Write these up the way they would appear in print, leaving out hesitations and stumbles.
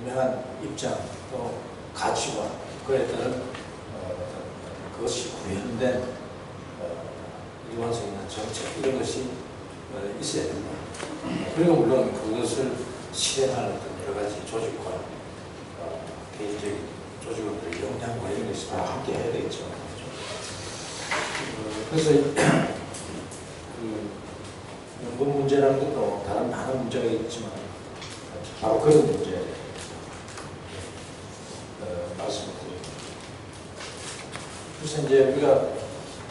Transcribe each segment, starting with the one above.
분명한 입장 또 가치관 그에 따른 그것이 구현된 일관성 있는 정책 이런 것이 있어야 된다. 그리고 물론 그것을 실행하는 어떤 여러 가지 조직과 개인적인 조직원들의 역량과 이런 것이 다 함께 해야 되겠죠. 그래서 연금 문제라는 것도 다른 많은 문제가 있지만 바로 그런 문제 말씀을 드립니다. 그래서 이제 우리가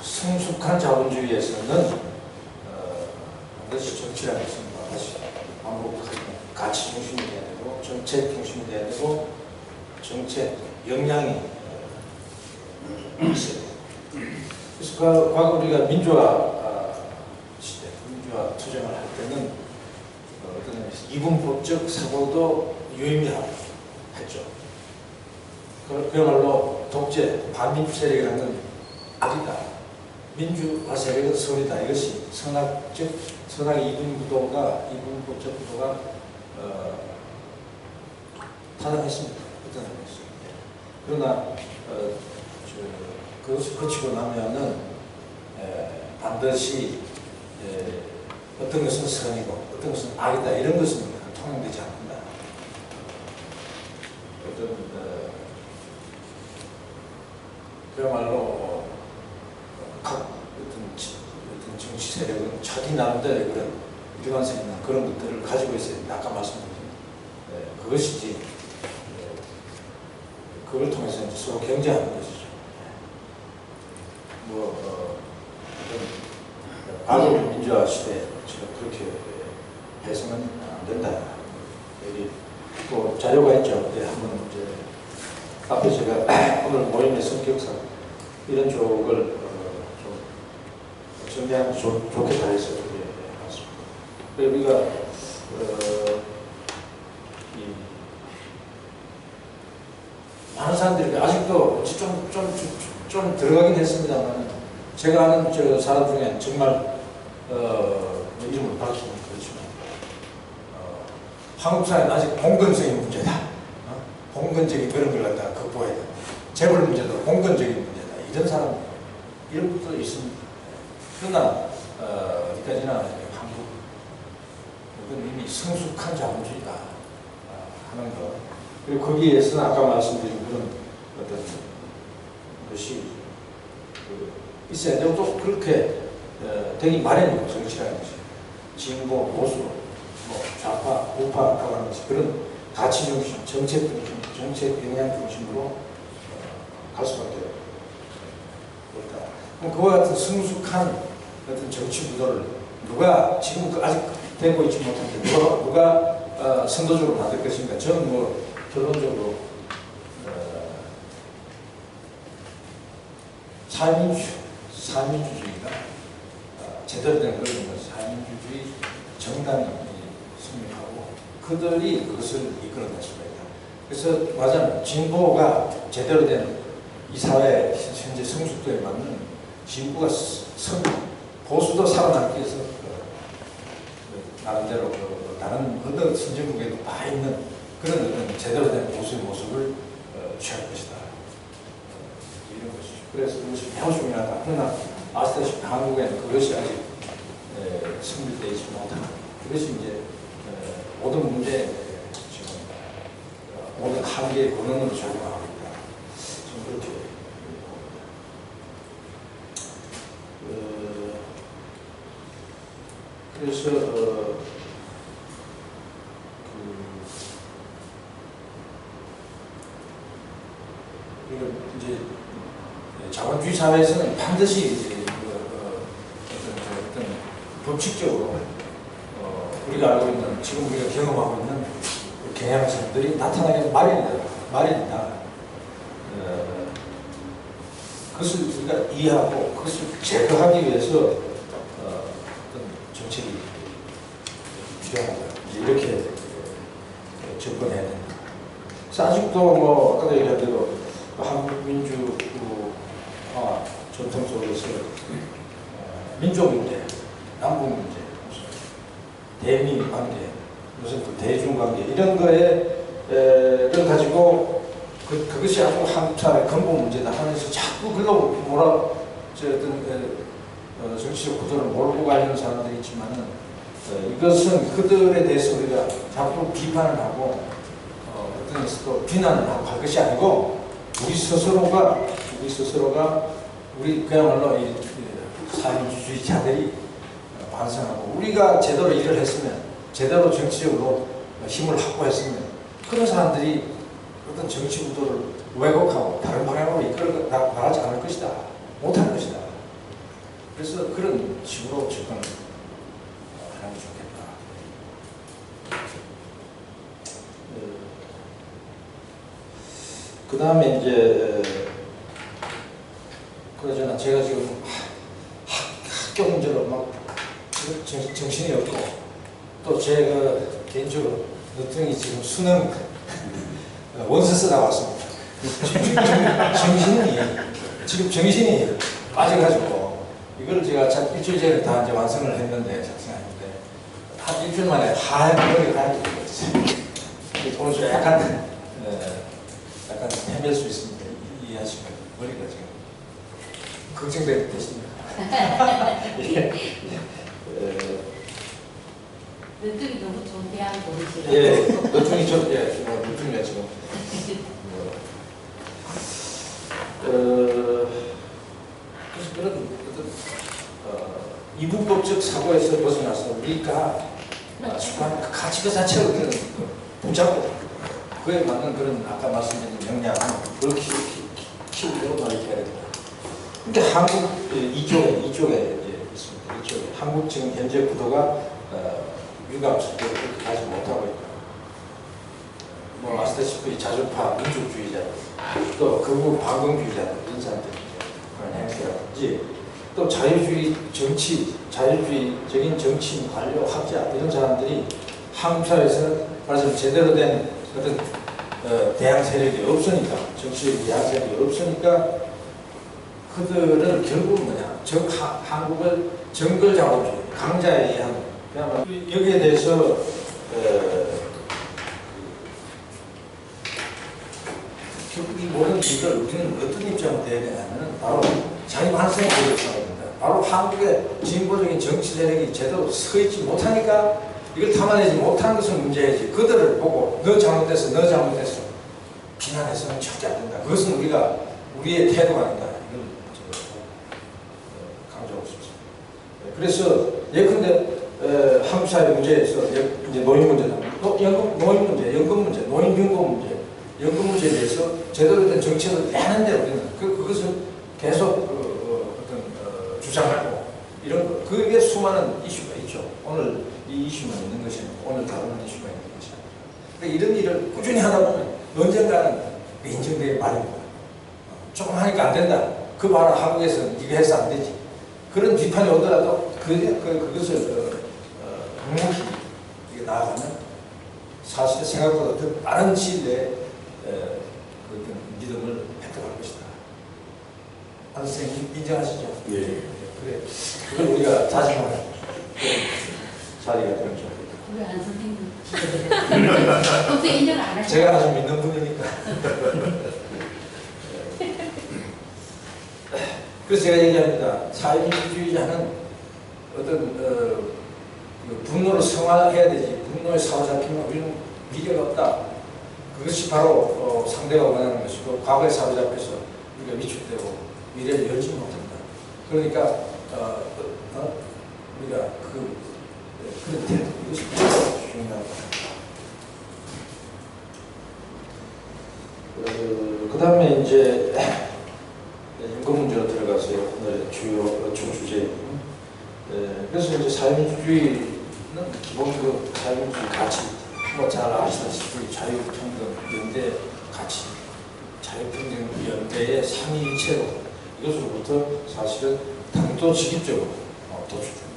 성숙한 자본주의에서는 반드시 정치라는 것은 다시 반복하는 가치 중심이 돼야 되고 정책 중심이 돼야 되고 정책 역량이 있어야 돼요. 그래서 과거 우리가 민주화 시대, 민주화 투쟁을 할 때는 어떤 이분법적 사고도 유의미했죠. 그야말로 독재, 반민주 세력이라는 건 악이다. 민주화 세력은 선이다. 이것이 선악의 이분법적 구도가 타당했습니다. 어떤 의미에서. 그러나 그것을 거치고 나면은 반드시 어떤 것은 선이고 어떤 것은 악이다 이런 것은 통용되지 않는다. 그야말로 각 어떤 정치 세력은 자기 나름대로의 그런 일관성 있는 그런 것들을 가지고 있어야 된다. 아까 말씀드린 그것이지 그걸 통해서 이제 서로 경쟁하는 것이죠. 과거 민주화 시대에 그렇게 해서는 안 된다. 여기 또 자료가 있죠. 네, 한번 이제 앞에 제가 오늘 모임의 성격상 이런 쪽을 좀 정리하면 좋겠다 해서 봤습니다. 우리가 많은 사람들이 아직도 좀 들어가긴 했습니다만 제가 아는 저 사람 중에 정말 이름을 밝히면 그렇지만 한국 사회는 아직 봉건적인 문제다. 봉건적인 그런 걸 갖다가 극복해야 된다. 재벌 문제도 봉건적인 문제다. 이런 사람 이런 것도 있습니다. 그러나 어디까지나 한국 이건 이미 성숙한 자본주의다 하는 것. 그리고 거기에서는 아까 말씀드린 그런 어떤 것이 있어야 되고 또 그렇게 되기 마련이고 정치라는 것이 진보, 보수, 좌파, 우파라고 하는 것이 그런 가치 중심, 정책 중심, 정책 영향 중심으로 갈 수밖에 없다. 그럼 그와 같은 성숙한 어떤 정치 구도를 누가 지금 아직 되고 있지 못한데 누가 선도적으로 만들 것인가? 저는 결론적으로 사민주주의가 제대로 된 그런 사민주주의 정당이 성립하고 그들이 그것을 이끌어낼 수가 있다. 그래서 맞아요. 진보가 제대로 된 이 사회 현재 성숙도에 맞는 진보가 보수도 살아남기 위해서 나름대로 다른 어떤 선진국에도 다 있는 그런 어떤 제대로 된 보수의 모습을 취할 것이다. 이런 것이죠. 그래서 그것이 매우 중요하다. 그러나 아시다시피 한국에는 그것이 아직 성립되지 못한 그것이 이제 모든 문제에 지금 모든 한계의 근원으로 작용하고 있다. 좀 그렇게 그래서 이제 자본주의 사회에서는 반드시 이제 어떤 법칙적으로 우리가 알고 있는 지금 우리가 경험하고 있는 경향성들이 나타나기 마련이다. 그것을 우리가 이해하고 그것을 제거하기 위해서 어떤 정책이 필요하다. 이렇게 접근해야 된다. 그래서 아직도 아까도 얘기한 대로 한국 민주화 전통 속에서 민족 문제, 남북 문제, 대미 관계, 무슨 그 대중 관계 이런 거에 가지고 그것이 아주 한국 사회의 근본 문제다 하면서 자꾸 글로 정치적 구도를 몰고 가려는 사람들이 있지만은 이것은 그들에 대해서 우리가 자꾸 비판을 하고 어떤 또 비난을 하고 할 것이 아니고 우리 스스로가 우리 그야말로 이 사회주의자들이 반성하고 우리가 제대로 일을 했으면 제대로 정치적으로 힘을 확보했으면 그런 사람들이 어떤 정치 구도를 왜곡하고 다른 방향으로 이끌어 나가지 않을 것이다. 못할 것이다. 그래서 그런 식으로 접근을 하는 게 좋겠다. 그 다음에 이제 그러잖아. 제가 지금 학교 문제로 막 정신이 없고 또 제가 개인적으로 너통이 지금 수능 원서 쓰다 왔습니다. 정신이 빠져가지고 이거를 제가 일주일 전에 다 이제 완성을 했는데 작성했는데 한 일주일 만에 하얀 머리가 하얀 게 됐어요. 오늘 좀 약간 헤맬 수 있습니다. 이해하시면 머리가 지금 걱정되는 뜻입니다. 너쪽이 너무 좋은 대학 보내시라고. 예, 너쪽이 너쪽이야 지금. 그래서 그런 이분법적 사고에서 벗어나서 우리가 수반 가치 그 자체를 우리는 붙잡고 그에 맞는 그런 아까 말씀드린 역량 그걸 키우려고 노력해야 된다. 근데 한국 이쪽에 이제 있습니다. 이쪽에 한국 지금 현재 구도가 유감스럽게 그렇게 가지 못하고 있다. 뭐 아시다시피 자주파 민족주의자 또 극우 반공주의자 이런 사람들이 그런 행태라든지 또 자유주의 정치, 자유주의적인 정치인, 관료, 학자 이런 사람들이 한국 사회에서 말하자면 제대로 된 어떤 대항 세력이 없으니까 정치적 대항 세력이 없으니까 그들은 결국은 뭐냐 한국을 정글자본주의, 강자에 의한 그야말로 여기에 대해서 결국 이 모든 일을 우리는 어떤 입장으로 대해야 되냐면 바로 자기 반성의 기회를 써야 된다. 바로 한국의 진보적인 정치 세력이 제대로 서 있지 못하니까 이걸 담아내지 못하는 것은 문제이지 그들을 보고 너 잘못됐어 비난해서는 절대 안 된다. 그것은 우리의 태도가 아니다. 이걸 강조하고 싶습니다. 그래서 예컨대 한국 사회 문제에서 이제 노인 문제다. 노인 문제, 연금 문제, 노인 빈곤 문제, 연금 문제에 대해서 제대로 된 정책을 내는데 우리는 그것을 계속 주장하고 이런 그게 수많은 이슈가 있죠. 오늘 이 이슈만 있는 것이 아니고 오늘 다루는 이슈가 있는 것이 아니고 그러니까 이런 일을 꾸준히 하다 보면 언젠가는 인정되게 마련이다. 조금 하니까 안 된다. 그 봐라 한국에서는 이거 해서 안 되지. 그런 비판이 오더라도 그것을 묵묵히 나아가면 사실 생각보다 더 빠른 시일 내에 그 믿음을 획득할 것이다. 안 선생님 인정하시죠? 예. 그래. 그걸 우리가 다짐하는 자리가 되면 좋겠다. 우리 안 선생님 어떻게 인정 안 하시죠? 제가 아주 믿는 분이니까. 그래서 제가 얘기합니다. 사회민주주의자는 어떤 분노를 성화해야 되지. 분노에 사로잡히면 우리는 미래가 없다. 그것이 바로 상대가 원하는 것이고 과거에 사로잡혀서 우리가 위축되고 미래를 열지 못한다. 그러니까 우리가 그런 태도 이것이 중요하다. 그 다음에 이제 연금 문제로 들어가서요. 오늘의 주요 주제. 그래서 이제 사회민주주의는 기본 사회민주주의 가치, 뭐 잘 아시다시피 자유평등 연대 가치, 자유평등 연대의 상위일체로 이것으로부터 사실은 당도직입적으로 도출된다.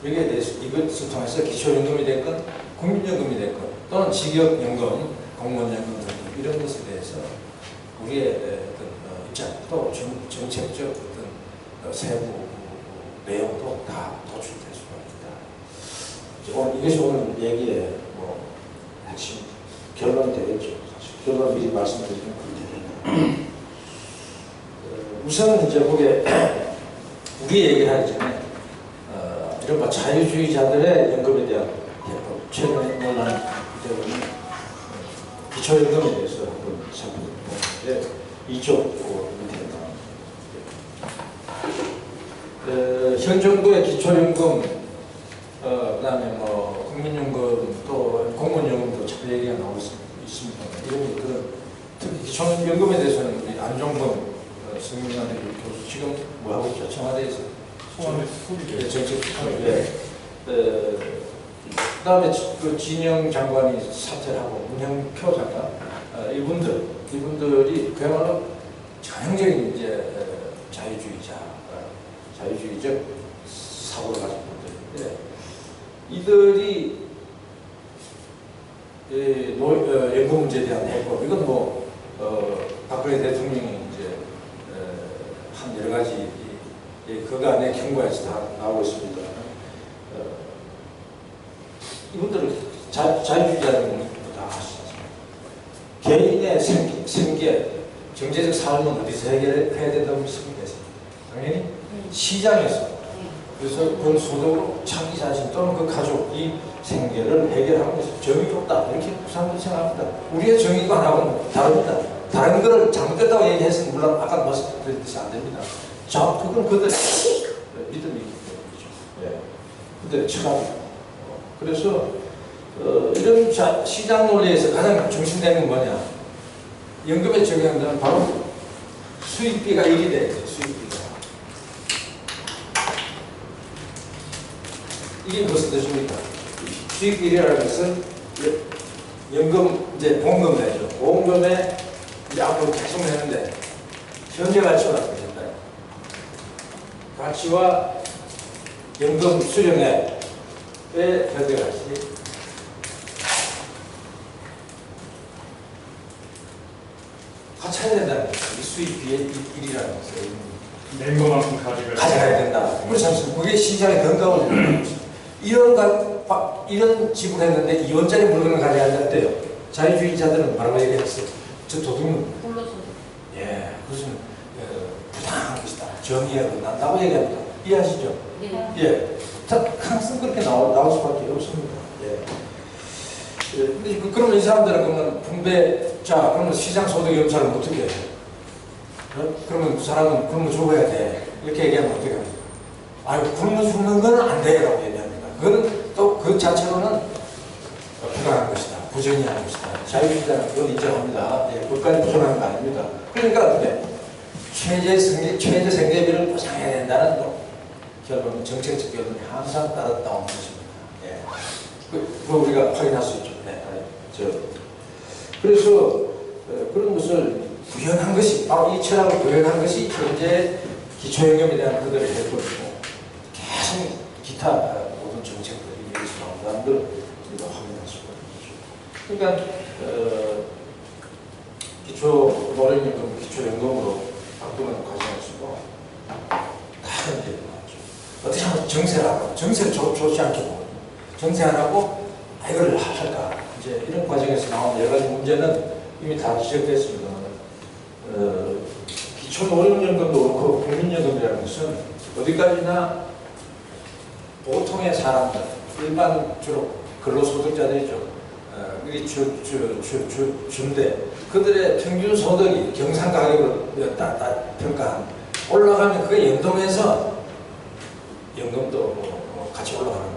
여기에 대해서 이것을 통해서 기초연금이 됐건 국민연금이 됐건 또는 직역연금, 공무원연금 등 이런 것에 대해서 우리의 어떤 입장 또 정책적 어떤 세부 내용도 다 도출될 수가 있다. 이것이 오늘 얘기의 핵심 결론이 되겠죠. 사실 저도 미리 말씀드리면 그렇게 우선 이제 그게 우리 얘기를 하기 전에 이른바 자유주의자들의 연금에 대한 개법, 최근에 논란이 되는 기초연금에 대해서 한번 살펴보는데 이쪽 밑에 나옵니다. 현 정부의 기초연금, 그다음에 뭐 국민연금 또 공무원연금도 자꾸 얘기가 나오고 있습니다. 이런 특히 기초연금에 대해서는 우리 안종범 성민관대 교수 지금 뭐 하고 있죠? 청와대에서 정책 그다음에 그 진영 장관이 사퇴를 하고 문형표 장관 이분들이 그야말로 전형적인 이제 자유주의적 사고를 가진 분들인데 이들이 연금 문제에 대한 해법 이건 뭐 박근혜 대통령이 이제 한 여러 가지 그간의 경과에서 다 나오고 있습니다. 이분들은 자유주의자들은 다 아시죠. 개인의 생계, 경제적 삶은 어디서 해결해야 된다고 생각했습니다. 당연히 시장에서. 그래서 그 소득으로 자기 자신 또는 그 가족이 생계를 해결하는 것이 정의롭다. 이렇게 사람들이 생각합니다. 우리의 정의관하고는 다릅니다. 다른 거를 잘못됐다고 얘기해서는 물론 아까 말씀드렸듯이 안 됩니다. 자, 그건 그들의 믿음이 있죠. 예. 그들의 철학입니다. 그래서 이런 시장 논리에서 가장 중심되는 건 뭐냐? 연금에 적용되는 바로 수익비가 1이 돼요. 수익비가. 이게 무슨 뜻입니까? 수익비라는 것은 연금 이제 보험금 내죠. 보험금에 이제 앞으로 계속 내는데 현재 가치가 어떻게 될까요? 가치와 연금 수령액의 현재 가치 같이 해야 된다는 거예요. 이 수익비의 1이라는 것을 낸 것만큼 가져가야 된다. 그렇지 않습니까? 그게 시장의 건강을 주는 것입니다. 이런 지불했는데 2원짜리 물건을 가져야 된대요. 자유주의자들은 뭐라고 얘기했어요? 저 도둑은 예, 그것은 부당한 것이다. 정의가 끝난다고 얘기합니다. 이해하시죠? 네. 예, 항상 그렇게 나올 수밖에 없습니다. 예. 근데 그러면 이 사람들은 그러면 분배자, 그러면 시장 소득 연산은 어떻게 해요? 그러면 그 사람은 굶어 죽어야 돼. 이렇게 얘기하면 어떻게 합니까? 아유, 굶어 죽는 건 안 돼라고 얘기합니다. 그거는 또 그 자체로는 부당한 것이다. 부정의한 것이다. 자유주의자는 그건 인정합니다. 예, 그것까지 부정하는 거 아닙니다. 그러니까 어떻게? 최저 생계비를 보장해야 된다는 결론은 정책적 결론이 항상 따랐다는 것입니다. 예. 그거 우리가 확인할 수 있죠. 네. 그래서 그런 것을 구현한 것이 바로 이 철학을 구현한 것이 현재 기초연금에 대한 그들의 해법이고 계속 기타 모든 정책들이 여기서 나온다는 걸 우리가 확인할 수가 있죠. 그러니까 기초노령연금, 기초연금으로 바꾸는 과정에서도 다른 일이 나왔죠. 어떻게 하면 정세를 하고 정세를 좋지 않게 보거든요. 정세 안 하고 이걸 할까? 이제 이런 과정에서 나온 여러 가지 문제는 이미 다 지적됐습니다. 기초노령연금도 그렇고 국민연금이라는 것은 어디까지나 보통의 사람들, 일반 주로 근로소득자들이죠. 이게 준대 그들의 평균 소득이 경상가격으로 평가한 올라가면 그게 연동해서 연금도 같이 올라가는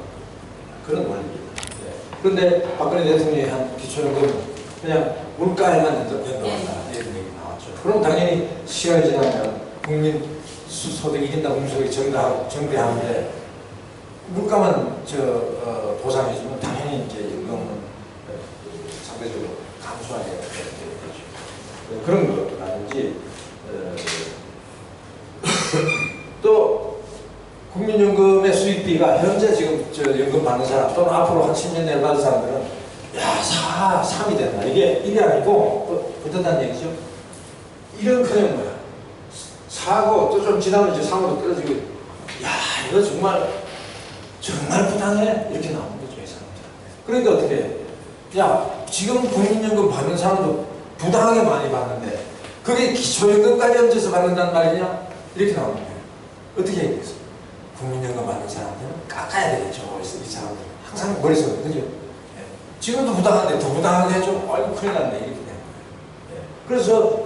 그런 원리입니다. 네. 그런데 박근혜 대통령이 한 기초연금은 그냥 물가에만 연동한다 이런 얘기 나왔죠. 그럼 당연히 시간이 지나면 국민 소득 1인당 공소득이 정대하는데 물가만 보상해주면 당연히 이제 연금은 상대적으로 감소하게 되죠. 그런 것도라든지 또 국민연금의 수익비가 현재 지금 연금 받는 사람 또는 앞으로 한 10년 내에 받는 사람들은 야 3이 된다. 이게 1이 아니고 어떻다는 얘기죠? 이런 그냥 뭐야 4고 또 좀 지나면 이제 3으로 떨어지고 야 이거 정말 부당해 이렇게 나오는 거죠 이 사람들. 그러니까 어떻게 해? 야 지금 국민연금 받는 사람도 부당하게 많이 받는데 그게 기초연금까지 얹어서 받는단 말이냐? 이렇게 나오는 거예요. 어떻게 얘기했어? 국민연금 받는 사람들은 깎아야 되겠죠. 이 사람들 항상 머릿속에 그죠? 예. 지금도 부당한데 더 부당하게 해줘. 아이고 큰일 났네 이렇게 되는 거예요. 예. 그래서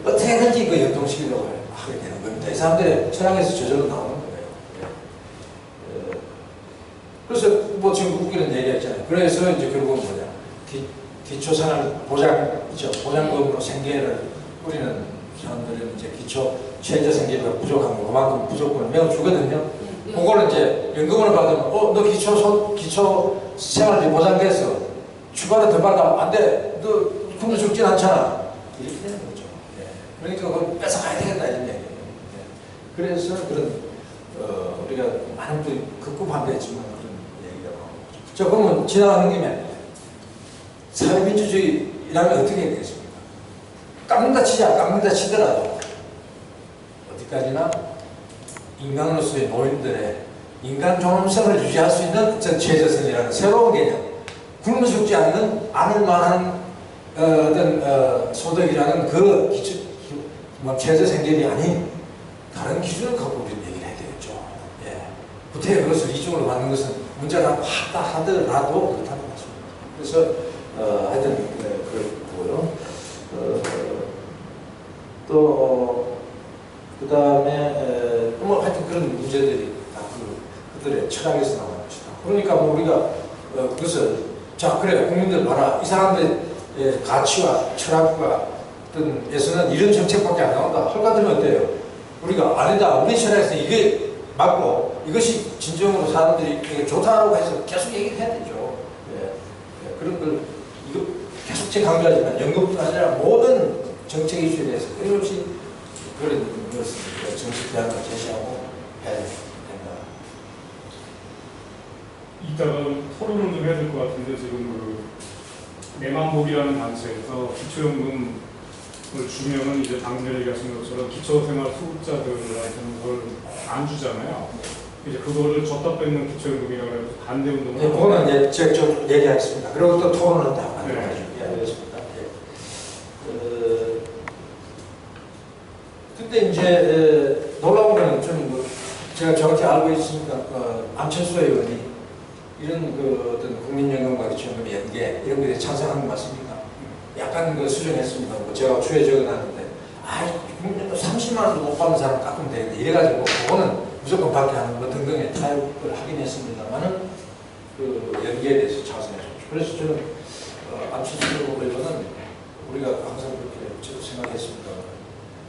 어떻게든지 그 연동시키려고 하게 되는 겁니다. 이 사람들의 철학에서 저절로 나오는 거예요. 예. 그래서 뭐 지금 웃기는 얘기가 있잖아요. 그래서 이제 결국은 뭐냐? 기초생활 보장이죠. 보장금으로 생계를 꾸리는 사람들은 이제 기초 최저생계비가 부족한 거 그만큼 부족분을 매우 주거든요. 그거는 이제 연금을 받으면 너 기초 생활비 보장돼서 추가로 더 받아 안 돼. 너 굶어 죽진 않잖아. 이렇게 되는 거죠. 예. 그러니까 그걸 뺏어가야 되겠다 이런 얘기예요. 예. 그래서 그런 우리가 많은 분이 극구 반대했지만 그런 얘기가 나오는 거죠. 자 그러면 지나가는 김에 사회민주주의라면 어떻게 되겠습니까? 깎는다 치더라도 어디까지나 인간으로서의 노인들의 인간 존엄성을 유지할 수 있는 최저선이라는 새로운 개념, 굶어 죽지 않을 만한 어떤 소득이라는 그 기초, 최저생계비 아닌 다른 기준을 갖고 우리는 얘기를 해야 되겠죠. 예. 구태에 그것을 이중으로 받는 것은 문제가 하더라도 그렇다는 거죠. 그래서 하여튼 그렇고요. 또 그 다음에 뭐 하여튼 그런 문제들이 다 그들의 철학에서 나오는 것이다. 그러니까 뭐 우리가 그것을 자 그래 국민들 봐라 이 사람들의 가치와 철학과 어떤 에서는 이런 정책밖에 안 나온다. 헐가들면 어때요? 우리가 아니다. 우리 철학에서 이게 맞고 이것이 진정으로 사람들이 좋다고 해서 계속 얘기를 해야 되죠. 예. 그런 걸 이거 계속 제가 강조하지만 연금뿐 아니라 모든 정책 이슈에 대해서 끊임없이 그런 것을 정책 대안을 제시하고 해야 된다. 이따가 토론을 좀 해야 될 것 같은데 지금 내만복이라는 단체에서 기초연금을 주면은 이제 방금 전에 얘기하신 것처럼 기초생활 수급자들한테는 그걸 안 주잖아요. 이제 그거를 줬다 뺏는 기초연금이라고 해서 반대 운동을. 네, 그거는 이제 제가 좀 얘기하겠습니다. 그리고 또 토론을 다 하겠습니다. 근데 이제 놀라운 거는 좀 제가 정확히 알고 있으니까 안철수 의원이 이런 어떤 국민연금과 기초연금 연계 이런 것에 찬성하는 거 맞습니까? 약간 수정했습니다. 제가 추에 적어놨는데 국민연금 30만 원도 못 받는 사람 깎으면 되겠네 이래가지고 그거는 무조건 받게 하는 거 등등의 타협을 하긴 했습니다만은 그 연계에 대해서 찬성했죠. 그래서 저는 안철수 의원은 우리가 항상 그렇게 생각했습니다.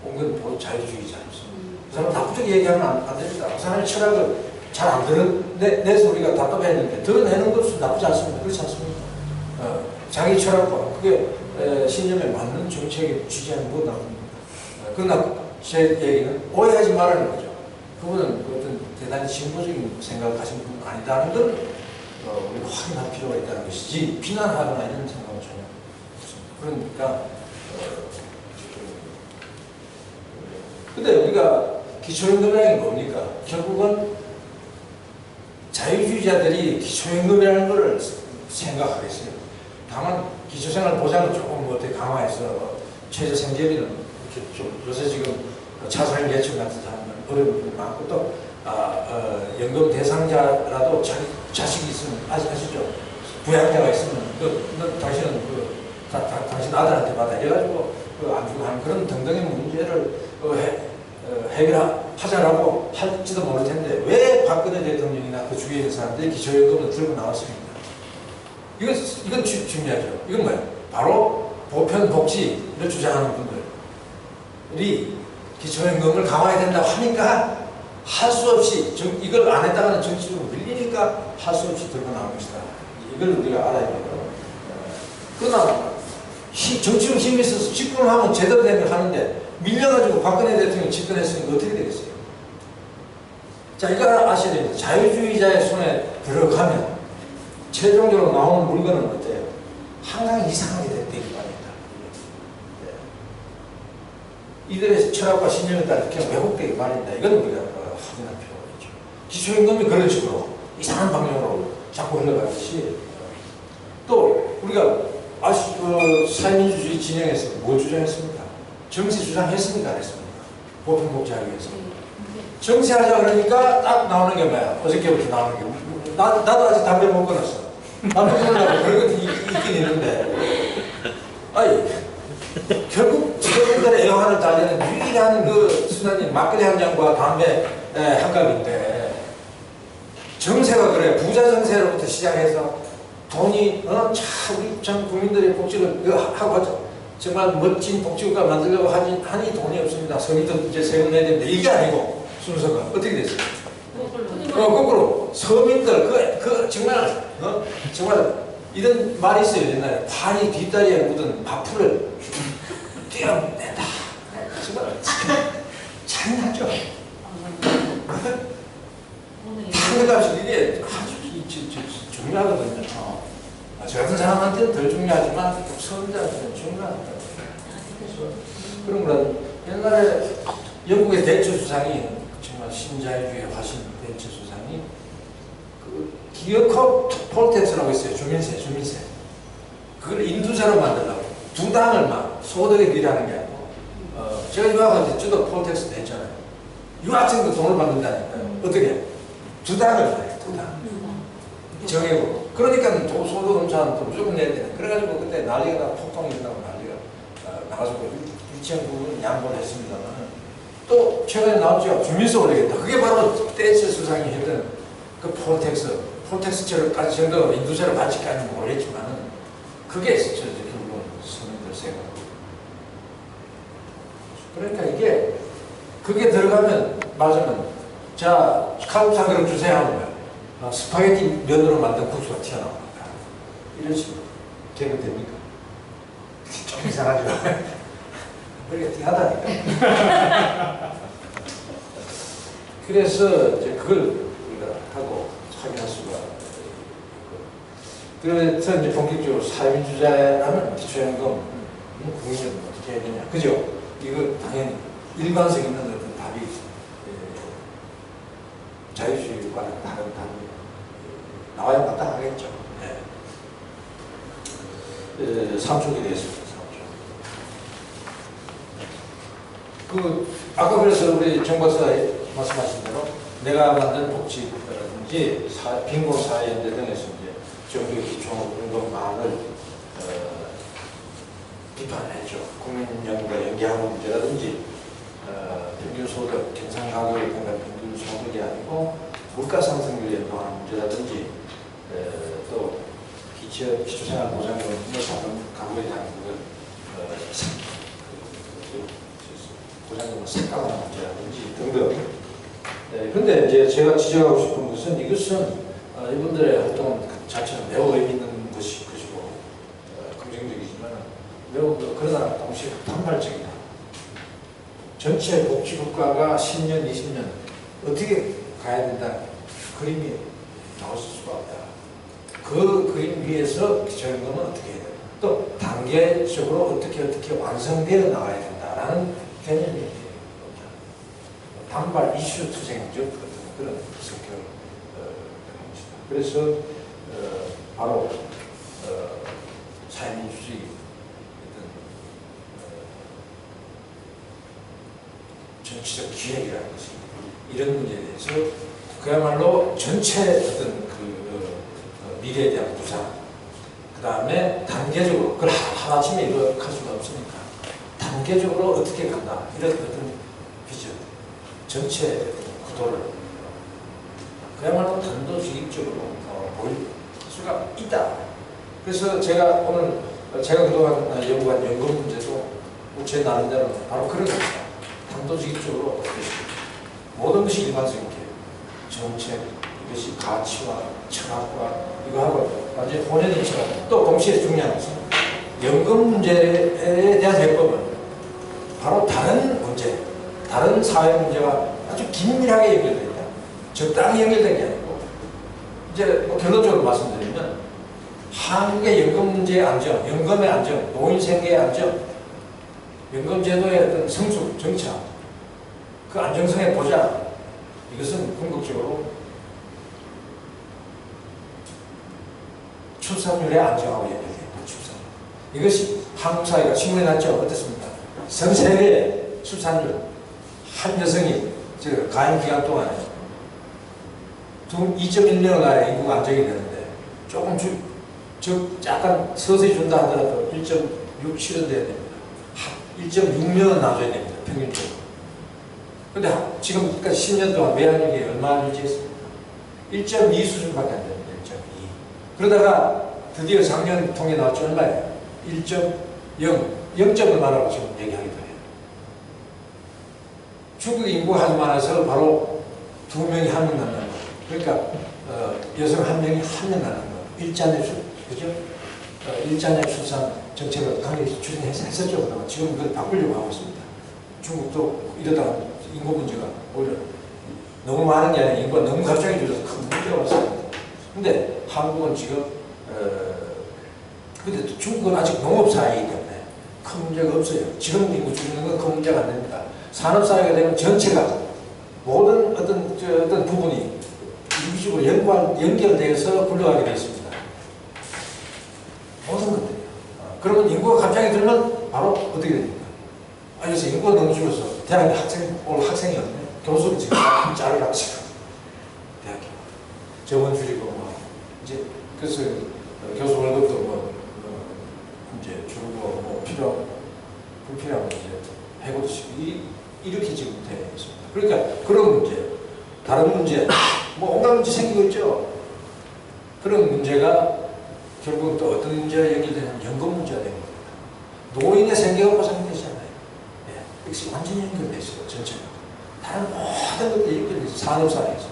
온건 자유주의자. 그 사람 나쁘게 얘기하면 안 됩니다. 그 사람의 철학을 잘 안 드러내서 우리가 답답해했는데 드러내는 것은 나쁘지 않습니다. 그렇지 않습니까? 자기 철학과 그게 신념에 맞는 정책을 취지하는 건 나쁩니다. 그러나 제 얘기는 오해하지 말라는 거죠. 그분은 어떤 대단히 진보적인 생각을 가진 분은 아니다는 걸 우리가 확인할 필요가 있다는 것이지 비난하거나 이런 생각은 전혀 없습니다. 그러니까 근데 우리가 기초연금이라는 게 뭡니까? 결국은 자유주의자들이 기초연금이라는 것을 생각하겠어요. 다만 기초생활 보장을 조금 어떻게 강화해서 최저생계비는 요새 지금 차소년 계층 같은 사람들은 어려운 분이 많고 또 연금 대상자라도 자식이 있으면 아시죠? 부양자가 있으면 당신은 당신 아들한테 받아 이래가지고 안 주고 하는 그런 등등의 문제를 해결하자라고 할지도 모를 텐데 왜 박근혜 대통령이나 그 주위에 있는 사람들이 기초연금을 들고 나왔습니까? 이건 중요하죠. 이건 뭐예요? 바로 보편복지를 주장하는 분들이 기초연금을 강화해야 된다고 하니까 할 수 없이 이걸 안 했다가는 정치적으로 밀리니까 할 수 없이 들고 나온 것이다. 이걸 우리가 알아야 돼요. 그러나 정치적 힘이 있어서 집권을 하면 제대로 되면 하는데 밀려가지고 박근혜 대통령이 집권했으니까 어떻게 되겠어요? 자, 이거 아셔야 됩니다. 자유주의자의 손에 들어가면 최종적으로 나오는 물건은 어때요? 항상 이상하게 되기 마련이다. 이들의 철학과 신념에 따라 그냥 왜곡되기 마련이다. 이건 우리가 확인할 필요가 있죠. 기초임금이 그런 식으로 이상한 방향으로 자꾸 흘러가듯이 또 우리가 사회민주주의 진영에서 뭐 주장했습니까? 정치 주장했습니까? 안 했습니까? 보편복지하기 위해서. 정치하자 그러니까 딱 나오는 게 뭐야? 어저께부터 나오는 게. 나도 아직 담배 못 끊었어. 담배 끊으려고 그런 것도 있긴 있는데. 아니, 결국 직원들의 애환을 달래는 유일한 그 수단이 막걸리 한 잔과 담배 한 갑인데, 정세가 그래. 부자 정세로부터 시작해서 돈이 참 국민들의 복지를 하고 정말 멋진 복지국가 만들려고 하니 돈이 없습니다. 서민들 이제 세금 내야 되는데 이게 아니고 순서가 어떻게 됐어요? 거꾸로 서민들 정말 이런 말이 있어요. 옛날에 판이 뒷다리에 묻은 밥풀을 떼어낸다. 정말 잔인하죠. 상대값이 이게 아주 중요하거든요. 저 같은 사람한테는 덜 중요하지만 서민들한테는 중요합니다. 그런 거는 옛날에 영국의 대처 수상이 정말 신자유주의 화신 대처 수상이 그 기어컵 폴텍스라고 있어요. 주민세. 그걸 인두제로 만들려고 두 당을 막 소득에 비례하는 게 아니고 제가 유학할 때 저도 폴텍스 냈잖아요. 유학생도 돈을 받는다니까요. 어떻게? 두 당을 봐요. 두 당. 정해고. 그러니까 소득 검사는 무조건 내야 되는. 그래가지고 그때 난리가 폭동이 일어나고 난리가 나가서 일정 부분 양보를 했습니다만 또 최근에 나왔죠. 주민세 올리겠다. 그게 바로 대처 수상이 했던 그 폴텍스처럼까지 정도 인두세를 받지까지는 모르겠지만 그게 결국은 서민들 세금. 그러니까 이게 그게 들어가면 맞으면 자 칼국수 한 그릇 주세요 하는 거야. 스파게티 면으로 만든 국수가 튀어나옵니다. 이런 식으로 개그됩니까? 좀 이상하죠. 그게 띵하다니까. 그래서 이제 그걸 우리가 하고 확인할 수가 있고. 그래서 이제 본격적으로 사회민주주의라는 기초연금 국민연금 어떻게 해야 되냐. 그죠? 이거 당연히 일관성 있는 어떤 답이 자유주의와는 다른 답이 나와야 마땅하겠죠. 네. 3초 드리겠습니다. 3초. 아까 그래서 우리 정 박사 말씀하신 대로 내가 만든 복지라든지 빈곤사회연대 등에서 이제 정부의 기초연금망을 비판했죠. 국민연금과 연계하는 문제라든지 평균소득, 경상가격을 통한 평균소득이 아니고 물가상승률 연동하는 문제라든지 또 기초생활보장금을 받는 가구에 대한 보장금을 삭감하는 문제라든지 등등. 그런데 이제 제가 지적하고 싶은 것은 이것은 이분들의 활동 자체는 매우 의미 있는 것이고 긍정적이지만 매우 그러나 동시에 단발적이다. 전체 복지국가가 10년, 20년 어떻게 가야 된다. 그림이 나올 수가 없다. 그 그림 위에서 기초연금은 어떻게 해야 된다. 또 단계적으로 어떻게 완성되어 나가야 된다라는 개념이 단발 이슈 투쟁적 그런 성격을 갖습니다. 그래서 바로 사회민주주의 정치적 기획이라는 것이 이런 문제에 대해서 그야말로 전체 어떤 미래에 대한 구상, 그 다음에 단계적으로 그걸 하루아침에 이루어갈 수가 없으니까 단계적으로 어떻게 간다 이런 어떤 비전, 전체 구도를 그야말로 단도직입적으로 보일 수가 있다. 그래서 제가 그동안 연구한 연금 문제도 제 나름대로 바로 그런 겁니다. 단도직입적으로 모든 것이 일관성 있게 정책, 이것이 가치와 철학과 이거하고 완전히 혼연일체가 또 동시에 중요한 것은 연금 문제에 대한 해법은 바로 다른 문제, 다른 사회 문제와 아주 긴밀하게 연결되어 있다. 적당히 연결된 게 아니고 이제 뭐 결론적으로 말씀드리면 한국의 연금 문제의 안정, 연금의 안정, 노인 생계의 안정, 연금제도의 어떤 성숙, 정착, 그 안정성의 보장, 이것은 궁극적으로 출산율의 안정하고 연결됩니다. 출산. 이것이 한국 사회가 신문에 났죠. 어떻습니까? 전 세계 출산율 한 여성이 가임 기간 동안에 2.1년을 가야 인구가 안정이 되는데 조금 약간 서서히 준다 하더라도 1.6 실현돼야 됩니다. 1.6년은 놔줘야 됩니다. 평균적으로. 근데 지금까지 10년 동안 매한율이 얼마나 유지했습니까? 1.2 수준밖에 안 됩니다. 1.2. 그러다가 드디어 작년 통계 나왔죠. 얼마예요? 1.0, 0점 얼마라고 지금 얘기하기도 해요. 중국 인구가 아주 많아서 바로 2명이 1명 낳는 거. 그러니까 여성 1명이 1명 낳는 거. 일자녀 그죠? 일자녀 출산 정책을 강력히 추진했었죠. 그동안. 지금 그걸 바꾸려고 하고 있습니다. 중국도 이러다가 인구 문제가 오히려 너무 많은 게 아니라 인구가 너무 갑자기 줄어서 큰 문제가 왔습니다. 근데 한국은 지금 근데 중국은 아직 농업사회이기 때문에 큰 문제가 없어요. 지금 인구 줄이는 건 큰 문제가 안 됩니다. 산업사회가 되면 전체가 모든 어떤 부분이 유기적으로 연결되어서 굴러가게 되어 있습니다. 모든 것들이. 그러면 인구가 갑자기 들면 바로 어떻게 됩니까? 그래서 인구가 너무 줄어서 대학에 오늘 학생이 없네. 교수를 지금 자르라고 지금 대학교 정원 줄이고 뭐 이제 그래서 교수 월급도 이제 줄고 뭐 불필요한 이제 해고도 시고 이렇게 지금 되어 있습니다. 그러니까 그런 문제, 다른 문제, 뭐 온갖 문제 생기고 있죠. 그런 문제가 결국 또 어떤 문제와 연결되냐면 연금 문제가 되는 겁니다. 노인의 생계가 보장되잖아요. 역시 완전히 연결되어 있어요. 전체가. 다른 모든 것들이 연결되어 있어요. 산업사회에서.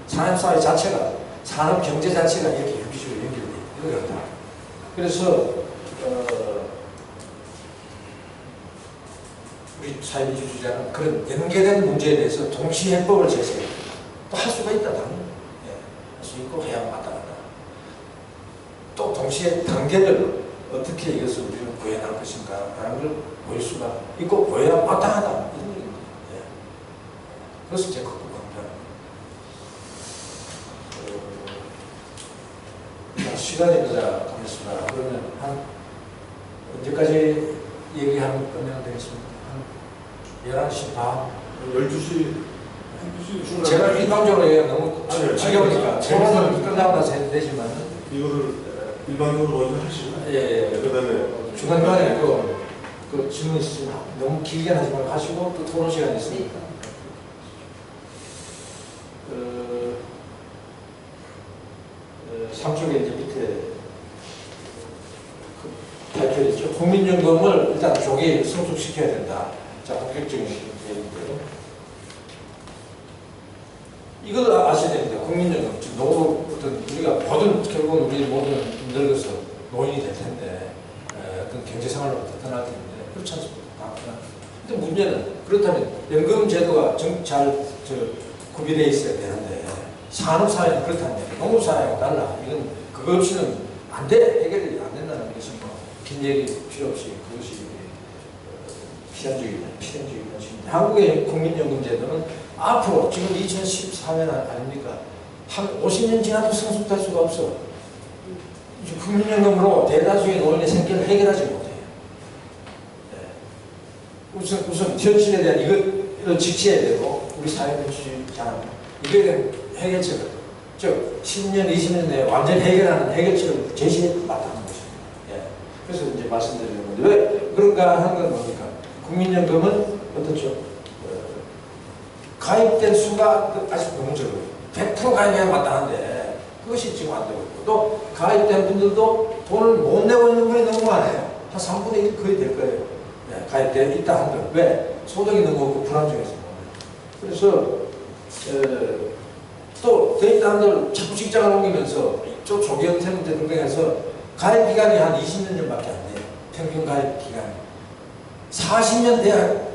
산업사회 자체가, 산업경제 자체가 이렇게 유기적으로 연결되어 있다. 그래서 우리 사회민주주의자는 그런 연계된 문제에 대해서 동시해법을 제시해요. 또 할 수가 있다. 당연히. 할 수 있고 해야 마땅하다. 또 동시에 단계를 어떻게 이것을 우리는 구해나갈 것인가 하는 걸 보일 수가 있고 보여야 마땅하다 이런 얘기입니다. 그래서 제가 그거 강조합니다. 시간이 가겠습니다. 그러면 한 언제까지 얘기하면 끝내면 되겠습니까? 한 11시 반? 12시 제가 일방적으로 얘기하면 너무 지겨우니까 토론은 끝나고 나서 해도 되지만 이거를 일반적으로 먼저 하시고 그다음에 중간중간에 그 질문 있으면 너무 길게 하지 말고 하시고 또 토론 시간이 있으니까 상쪽에 이제 밑에 발표했죠. 국민연금을 일단 조기 성숙시켜야 된다. 자, 본격적인 얘기인데요. 이걸 아셔야 됩니다. 국민연금. 지금 우리가 모든, 결국은 우리 모든 늙어서 노인이 될 텐데, 어떤 경제생활로부터 떠날 텐데, 그렇지 않습니까? 근데 문제는, 그렇다면 연금 제도가 잘 구비되어 있어야 되는데, 산업사회는 그렇다면 농업사회하고 달라. 이건 그거 없이는 안 돼. 해결이 안 된다는 것은 뭐, 긴 얘기 필요 없이 그것이 필연적인 것입니다. 한국의 국민연금 제도는 앞으로 지금 2014년 아닙니까? 한 50년 지나도 성숙될 수가 없어. 국민연금으로 대다수의 노인의 생계를 해결하지 못해요. 우선 현실에 대한 이걸 지켜야 되고 우리 사회민주주의자는 이거에 대한 해결책을 즉 10년, 20년 내에 완전히 해결하는 해결책을 제시해 마땅한 것입니다. 그래서 이제 말씀드리는 건데 왜 그런가 하는 건 뭡니까? 국민연금은 어떻죠? 가입된 수가 아직 너무 적어요. 100% 가입해야 마땅한데 그것이 지금 안 되고 있고 또 가입된 분들도 돈을 못 내고 있는 분이 너무 많아요. 한 3분의 1 거의 될 거예요. 가입되어 있다 한들 왜? 소득이 너무 없고 불안정해서. 그래서 또 돼 있다 한들 자꾸 직장을 옮기면서 또 조기 은퇴 문제 등등해서 가입 기간이 한 20년 전밖에 안 돼요. 평균 가입 기간이. 40년 돼야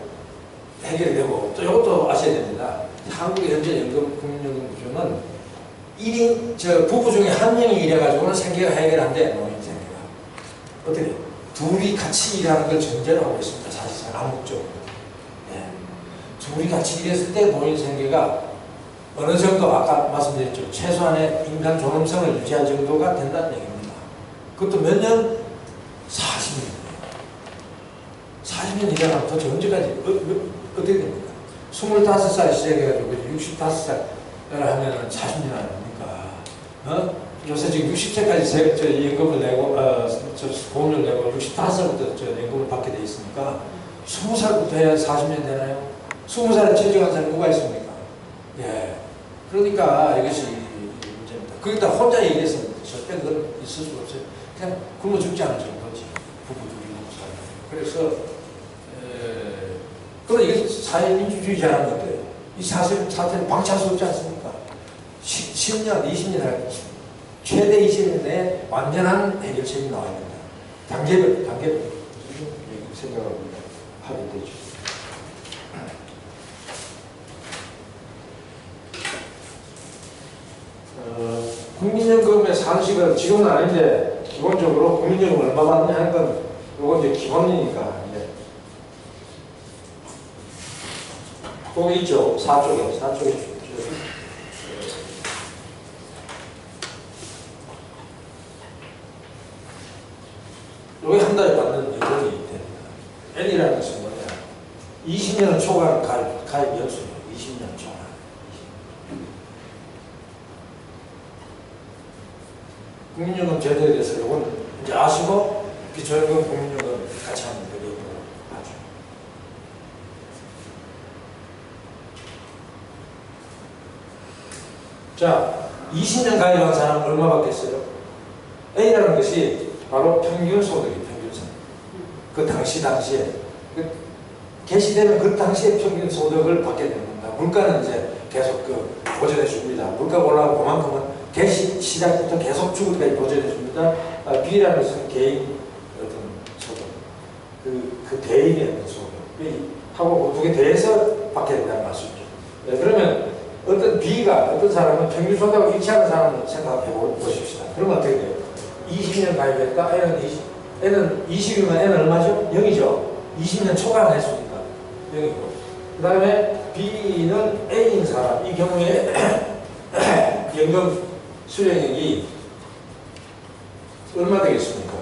해결이 되고 또 이것도 아셔야 됩니다. 한국의 현재 연금, 국민연금 구조는 1인, 부부 중에 한 명이 일해가지고는 생계가 해결 안 돼, 노인 생계가. 어떻게? 둘이 같이 일하는 걸 전제로 하고 있습니다. 사실상 암묵적으로. 둘이 같이 일했을 때 노인 생계가 어느 정도 아까 말씀드렸죠. 최소한의 인간 존엄성을 유지할 정도가 된다는 얘기입니다. 그것도 몇 년? 40년. 40년 일하면 도대체 언제까지 어떻게 됩니까? 25살 시작해가지고 65살 하면 40년 아닙니까? 요새 지금 60세까지 저 연금을 내고 저 보험료를 내고 65살부터 저 연금을 받게 돼 있으니까 20살부터 해야 40년 되나요? 20살에 채직한 사람이 누가 있습니까? 예. 그러니까 이것이 문제입니다. 거기다 혼자 얘기해서 절대 그건 있을 수가 없어요. 그냥 굶어 죽지 않을 정도지. 부부 둘이 먹고 살고. 그래서 그럼 이게 사회민주주의자라는 건데 이 사태를 방치할 수 없지 않습니까? 10년, 20년 할 최대 20년 내에 완전한 해결책이 나와야 된다. 단계별 생각을 하게 되죠. 국민연금의 상식은 지금은 아닌데 기본적으로 국민연금 얼마 받느냐 하는 건 이건 이제 기본이니까 이제 거기 있죠. 4쪽에 여기 한 달에 받는 연금이 됩니다. N이라는 것은 뭐냐? 20년 초과한 가입 연수요. 20년 초과. 국민연금 제도에 대해서 이건 이제 아시고 기초연금, 국민연금 같이 하면 되겠고 하죠. 자, 20년 가입한 사람은 얼마 받겠어요? A라는 것이 바로 평균 소득이에요. 평균 소득. 그 당시에 개시되는 그 당시에 평균 소득을 받게 됩니다. 물가는 이제 계속 보전해 줍니다. 물가가 올라가고 그만큼은 개시 시작부터 계속 주기까지 보전해 줍니다. B라는 것은 개인 어떤 소득, 그 대인의 어떤 소득 하고 두 개 대해서 받게 된다는 말씀이죠. 네, 그러면 어떤 사람은 평균 소득하고 일치하는 사람을 생각해 보십시다. 그러면 어떻게 돼요? 20년 가입했다. N은 20이면 N은 얼마죠? 0이죠. 20년 초과한 횟수니까 0이고. 그 다음에 B는 A인 사람. 이 경우에 연금 수령액이 얼마 되겠습니까?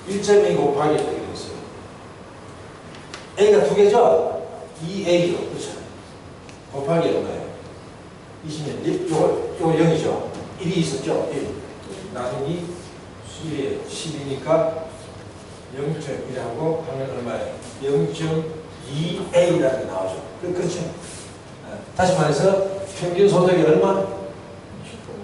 1.2 곱하기 어떻게 되겠어요? A가 두 개죠? 2A요. 그렇죠? 곱하기 얼마예요? 20년. 요거 0이죠? 1이 있었죠? 1. 나누기 12니까 0.1하고 하면 얼마예요? 0.2A라는 게 나오죠. 그렇죠? 다시 말해서 평균 소득이 얼마?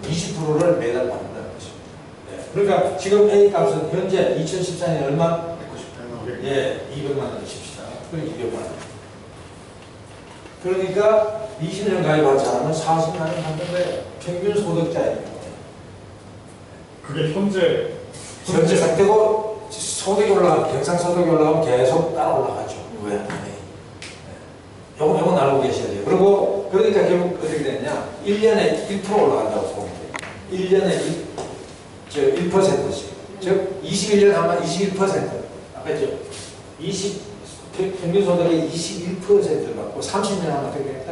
20%를 매달 받는다는 것입니다. 네. 그러니까 지금 A 값은 현재 2014년에 얼마? 198만. 예, 200만 원 칩시다. 그럼 200만 원. 그러니까 20년 가입한 사람은 40만 원 받는 거예요. 평균 소득자예요. 그게 현재 상태고 소득이 올라가면 경상소득이 올라가면 계속 따라 올라가죠. 왜? 네. 요건 알고 계셔야 돼요. 그러니까 결국 어떻게 되느냐? 1년에 1% 올라간다고 보면 돼요. 1년에 1%씩. 즉 21년 하면 21%. 아까 했죠? 평균 소득의 21%를 받고 30년 하면 어떻게 되겠다?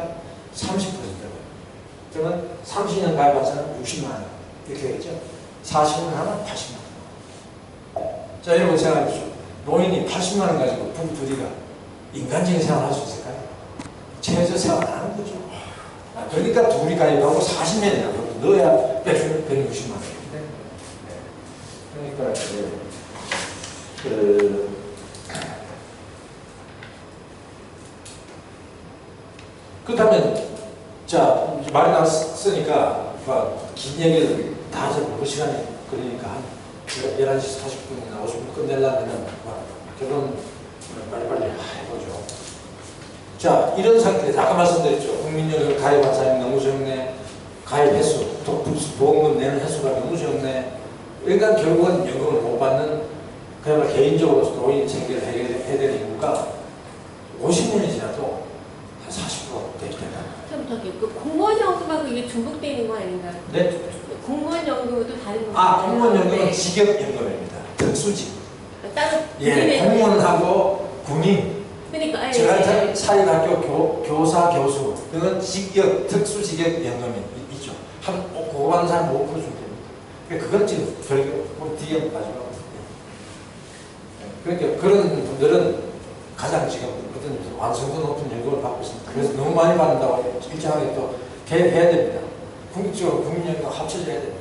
30%를. 그러면 30년 가입한 사람은 60만 원. 이렇게 되겠죠? 40년 하면 80만 원. 자, 여러분 생각해보시죠. 노인이 80만 원 가지고 부부 둘이가 인간적인 생활을 할 수 있을까요? 최저 생활 안 하는 거죠. 그러니까 둘이 가입하고 40년이나 넣어야 160만 원인데. 그러니까 그렇다면 자 말이 나왔으니까 긴 얘기를 다 하자. 그 시간이 걸리니까 한 11시 40분이나 50분 끝내려면 결론 빨리빨리 해보죠. 자, 이런 상태에서 아까 말씀드렸죠. 국민연금 가입한 사람이 너무 적네. 가입 횟수, 보험금 내는 횟수가 너무 적네. 그러니까 결국은 연금을 못 받는 그야말로 개인적으로 노인 생계를 해야 되는 인구가 50년이 지나도 한 40% 되겠다. 그 공무원 연금하고 이게 중복되는 거 아닌가요? 네? 공무원 연금도 다른 거. 공무원 연금은 직업연금입니다. 특수직. 따로. 예, 공무원하고 군인. 그러니까. 제가 사립학교 교사, 교수 이건 직업, 특수직업 연금이 있죠. 그거 받는 사람 5% 정도 됩니다. 그건 지금 별개, 뒤에 가지고. 그러니까 그런 분들은 가장 지금 어떤 완성도 높은 연금을 받고 있습니다. 그래서 너무 많이 받는다고 일정하게 또 개혁해야 됩니다. 궁극적으로 국민연금 합쳐져야 됩니다.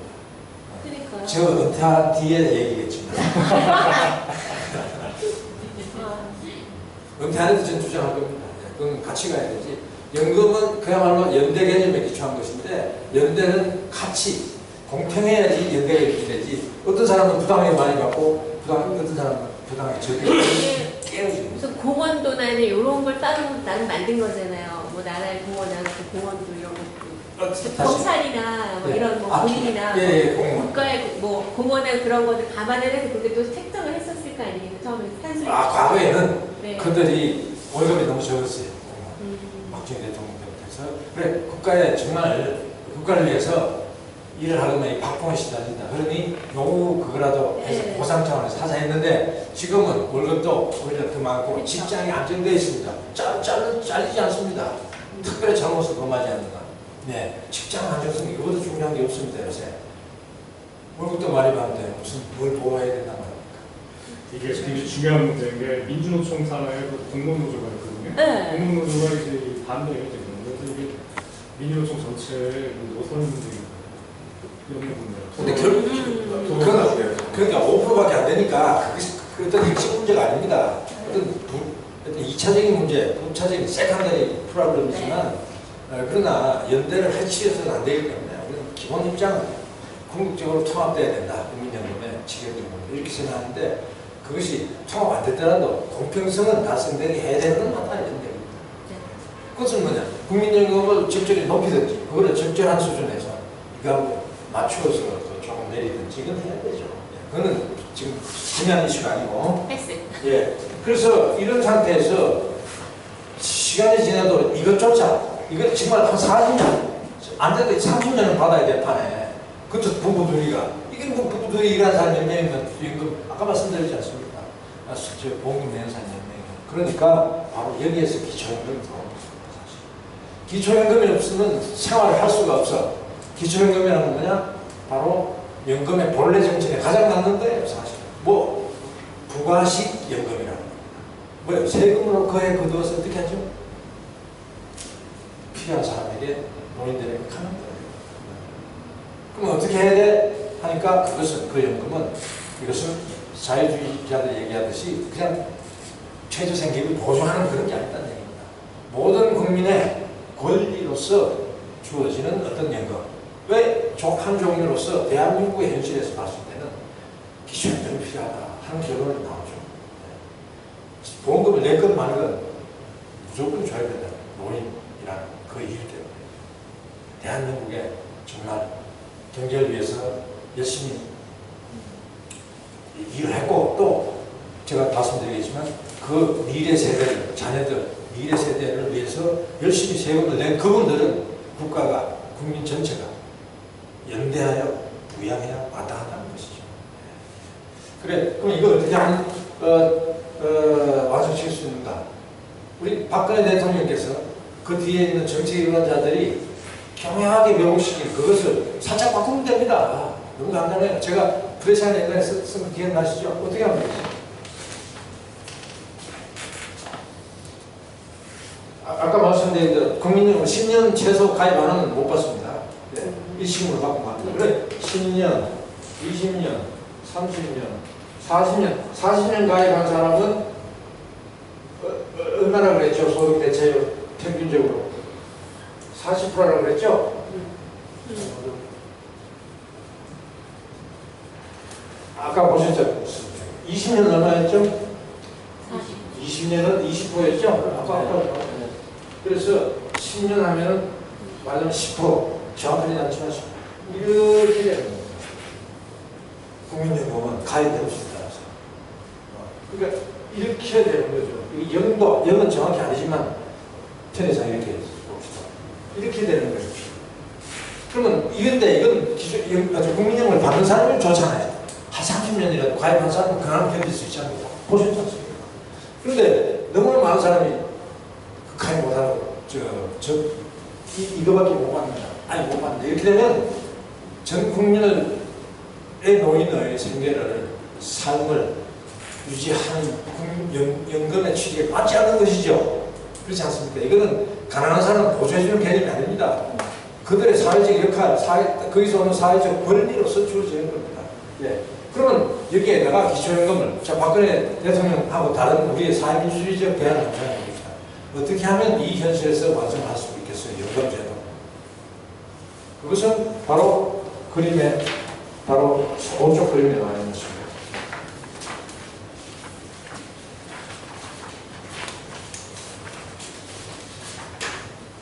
그러니까요. 저 은퇴한 뒤에 얘기겠지만 은퇴하는데 전 주장할 겁니다. 그건 같이 가야 되지. 연금은 그야말로 연대 개념에 기초한 것인데 연대는 같이 공평해야지 연대가 되지. 어떤 사람은 부당하게 많이 받고 어떤 사람은 부당하게 적게 깨어지고. 무슨 공원도나 이런 걸 따로 나는 만든 거잖아요. 뭐 나라의 공원하고 공원도 이런 것도. 경찰이나 뭐 네. 이런 뭐 군인이나 공무원. 국가의 뭐 공원이나 그런 것들 감안을 해서 그렇게 또 책정을 했었을 거 아니에요. 처음에 탄소리. 과거에는 네. 그들이 월급이 너무 적었어요. 박정희 대통령 때부터. 그래 국가에 정말 국가를 위해서 일을 하려면 박봉을 시달린다. 그러니 노후 그거라도 해서 네. 보상 차원에서 하자 했는데 지금은 월급도 오히려 더 많고 그렇죠. 직장이 안정되어 있습니다. 잘리지 않습니다. 특별히 잘못을 범하지 않는다. 네, 직장 안정성 이거보다 중요한 게 없습니다. 요새 월급도 많이 받는데 무슨 뭘 보호해야 된단 말입니까? 이게 굉장히 중요한 문제인 게 민주노총 산하에 공무노조가 있거든요. 네. 공무노조가 이제 반대가 되거든요. 그래서 이게 민주노총 전체의 노선 문제입니다. 근데 결국 그러니까 5%밖에 안 되니까 그것이 어떤 핵심 문제가 아닙니다. 어떤 2차적인 문제, 부차적인 세컨더리 프로블럼이지만 그러나 연대를 해치해서는 안 되기 때문에 우리는 기본 입장은 궁극적으로 통합돼야 된다. 국민연금에 지켜주는 이렇게 생각하는데 그것이 통합 안 됐더라도 공평성은 달성되게 해야 되는 건 맞아야 된다. 그것은 뭐냐? 국민연금을 적절히 높이든지 그거를 적절한 수준에서 이거하고 맞추어서 조금 내리든지 이건 해야 되죠. 그거는 지금 중요한 이슈가 아니고. 패스. 예. 그래서 이런 상태에서 시간이 지나도 이것조차 이거 정말 한 40년 안 돼도 30년은 받아야 될 판에 그것도 부부 둘이가 이게 뭐 부부 둘이 일하는 사람 몇 명이면 연금 아까 말씀드리지 않습니까? 저 보험금 내는 사람 몇 명이면 그러니까 바로 여기에서 기초연금이 들어옵니다. 기초연금이 없으면 생활을 할 수가 없어. 기초연금이라는 건 뭐냐? 바로 연금의 본래 정책에 가장 맞는 거예요, 사실. 뭐 부가식 연금이라는 거. 뭐요? 세금으로 거에 거두어서 어떻게 하죠? 필요한 사람에게 노인들에게 가는 거예요. 그럼 어떻게 해야 돼? 하니까 그것은 그 연금은 이것은 자유주의자들 얘기하듯이 그냥 최저생계를 보조하는 그런 게 아니다는 얘기입니다. 모든 국민의 권리로서 주어지는 어떤 연금. 왜 한 종류로서 대한민국의 현실에서 봤을 때는 기초연금이 필요하다 하는 결론이 나오죠. 보험금을 낼 것 말건 무조건 줘야 된다. 노인이라는 그 일 때문에. 대한민국에 정말 경제를 위해서 열심히 일을 했고 또 제가 말씀드리겠지만 그 미래 세대를, 자녀들, 미래 세대를 위해서 열심히 세금을 낸 그분들은 국가가, 국민 전체가 연대하여 부양해야 마땅하다는 것이죠. 그래, 그럼 이거 어떻게 완성시킬 수 있는가? 우리 박근혜 대통령께서 그 뒤에 있는 정책 유권자들이 경향하게 명시킨 그것을 살짝 바꾸면 됩니다. 너무 간단해요. 제가 프레시안에 옛날에 쓴 기억나시죠? 어떻게 하면 되죠? 아까 말씀드린 대로 국민연금 10년 최소 가입 안 하면 못 받습니다. 네. 일시금으로 받고 갑니다. 그래 10년, 20년, 30년, 40년, 40년 가입한 사람은 얼마나 그랬죠? 소득 대체율 평균적으로 40%라고 그랬죠? 아까 보셨죠? 20년 얼마였죠? 20년은 20%였죠? 아까 그래서 10년 하면은 맞으면 10% 정확하지 않지만 이렇게 되는 거예요. 국민연금은 가입되고 싶다라서. 그러니까 이렇게 해야 되는 거죠. 이 영은 정확히 아니지만 편의상 이렇게 봅시다. 이렇게 되는 거죠. 그러면 이건 국민연금을 받는 사람은 좋잖아요. 한 30년이라도 가입한 사람은 그나마 견딜 수 있지 않습니까? 보셨지 않습니까? 그런데 너무나 많은 사람이 가입 못하고 이거밖에 못 받는다. 아니 못 받는다. 이렇게 되면 전 국민의 노인의 생계를 삶을 유지하는 연금의 취지에 맞지 않는 것이죠. 그렇지 않습니까? 이거는 가난한 사람을 보조해주는 개념이 아닙니다. 그들의 사회적 역할, 거기서 오는 사회적 권리로서 주어지는 겁니다. 예. 그러면 여기에다가 기초연금을, 자, 박근혜 대통령하고 다른 우리의 사회민주주의적 대안을 구상합니다. 어떻게 하면 이 현실에서 완성할 수 있겠어요? 연금제도. 그것은 바로 그림에, 바로 오른쪽 그림에 나와 있는 것입니다.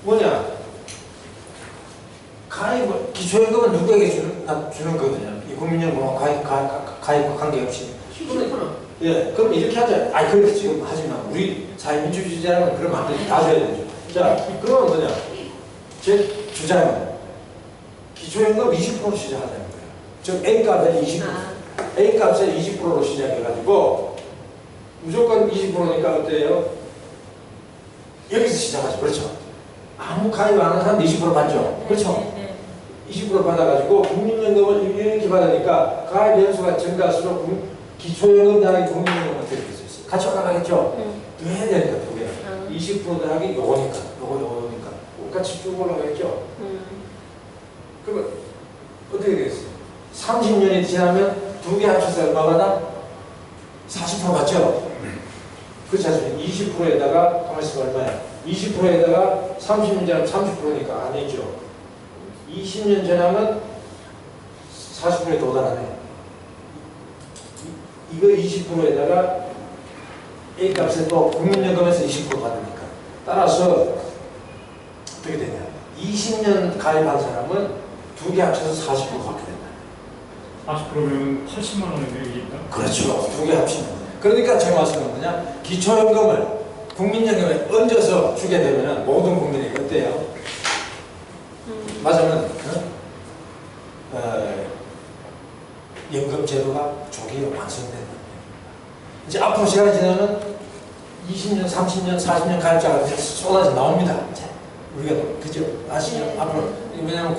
뭐냐? 가입, 기초연금은 누구에게 주는 거거든요. 이 국민연금과 가입과 관계없이. 10%. 예, 그럼 이렇게 하자. 아니, 그렇게 지금 하지 마. 우리 사회민주주의자라면 그러면 안 되지. 다 줘야 되죠. 자, 그러면 뭐냐? 제 주장은 기초연금 20% 시작하자는 거예요. 즉, A값에 20%. A값에 20%로 시작해가지고 무조건 20%니까 어때요? 여기서 시작하죠. 그렇죠? 아무 가입 안 하는 사람 20% 받죠. 그렇죠? 20% 받아가지고 국민연금을 이렇게 받으니까 가입 연수가 증가할수록 기초연금 더하기 국민연금은 어떻게 될 수 있어요? 같이 올라가겠죠? 더 해야 되니까 두 개. 20% 더하기 요거니까 요거니까 똑같이 쭉 올라가겠죠? 그러면 어떻게 되겠어요? 30년이 지나면 두 개 합쳐서 얼마 받아? 40% 받죠? 그렇지 않습니까? 20%에다가 가만있으면 얼마야? 20%에다가 30년 지나면 30%니까 아니죠. 20년 지나면 40%에 도달하네. 이거 20%에다가 A값에 또 국민연금에서 20% 받으니까. 따라서 어떻게 되냐. 20년 가입한 사람은 두 개 합쳐서 40% 받게 된다. 40%면 80만 원인데 이게 있다? 그렇죠. 두 개 합치면. 그러니까 제 말씀은 뭐냐. 기초연금을 국민연금에 얹어서 주게 되면 모든 국민에게 어때요? 맞으면 연금 제도가 조기에 완성된다. 이제 앞으로 시간이 지나면 20년, 30년, 40년 가입자가 쏟아져 나옵니다. 우리가 그죠? 아시죠? 앞으로 왜냐하면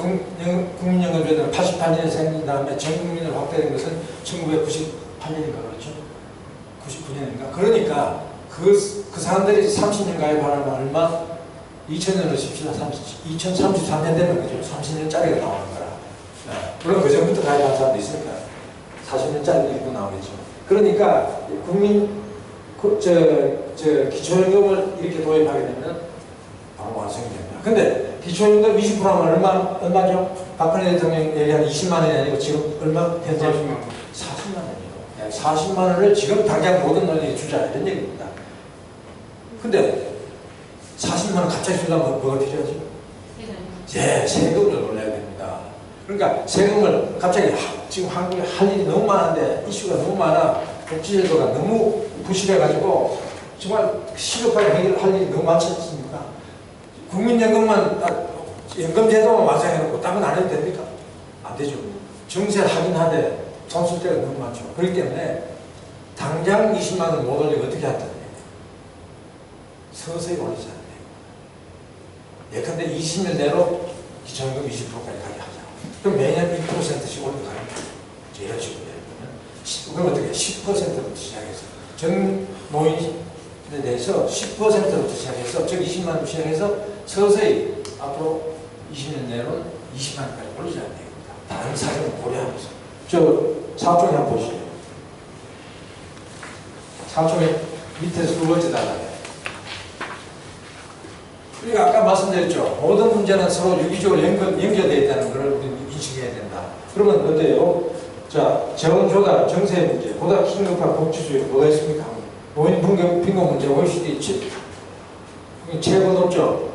국민연금 제도는 88년에 생긴 다음에 전 국민을 확대된 것은 1998년인가 그렇죠? 99년인가? 그러니까 그 사람들이 30년 가입하려면 얼마? 2000년으로 칩시다. 2033년 되면 그죠? 30년짜리가 나오는 거라. 네. 물론 그 전부터 가입한 사람도 있으니까 40년짜리도 있고 나오겠죠. 그러니까 기초연금을 이렇게 도입하게 되면 바로 완성이 됩니다. 근데 기초연금 20% 하면 얼마죠? 박근혜 대통령 얘기한 20만 원이 아니고 지금 얼마? 현재 40만 원이요. 40만 원을 지금 당장 모든 논리에 주자 이런 얘기입니다. 근데 40만 원 갑자기 주려면 뭐가 필요하지? 예, 세금을 올려야 됩니다. 그러니까 세금을 갑자기 지금 한국에 할 일이 너무 많은데 이슈가 너무 많아. 복지제도가 너무 부실해가지고 정말 시급하게 해결할 일이 너무 많지 않습니까? 국민연금만 연금제도만 완성해놓고 딴 건 안 해도 됩니까? 안 되죠. 정세를 하긴 하되 돈 쓸 때가 너무 많죠. 그렇기 때문에 당장 20만 원 못 올리고 어떻게 한다는 얘기예요. 서서히 올리지 않아요. 예컨대 20년 내로 기초연금 20%까지 가게 하자. 그럼 매년 1%씩 올려가요. 이런 식으로 되면. 그럼 어떻게 10%부터 시작해서 전 노인에 대해서 10%부터 시작해서 즉 20만 원 시작해서 서서히 앞으로 20년 내로는 20만 원까지 올리지 않아야 됩니다. 다른 사정을 고려하면서. 저 4쪽에 한번 보시죠. 4쪽에 밑에서 두 번째 단락에. 그러니까 아까 말씀드렸죠. 모든 문제는 서로 유기적으로 연결되어 있다는 걸 우리는 인식해야 된다. 그러면 어때요? 자, 재원 조달, 정세 문제, 보다 긴급한 복지수요 뭐가 있습니까? 노인 빈곤 문제, OECD 최고 높죠?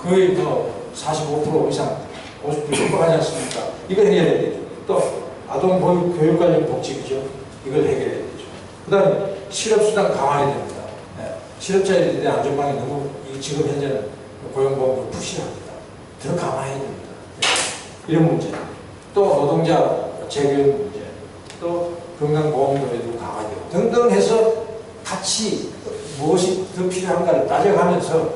거의 뭐 45% 이상, 50% 육박하지 않습니까? 이걸 해결해야 되죠. 또 아동 교육 관련 복지, 그죠? 이걸 해결해야 되죠. 그 다음에 실업수당 강화해야 됩니다. 네. 실업자에 대한 안전망이 너무 지금 현재는 고용보험을 푸시합니다. 더 강화해야 됩니다. 네. 이런 문제. 또 노동자 재교육 문제. 또 건강보험료에도 강화되고 등등 해서 같이 무엇이 더 필요한가를 따져가면서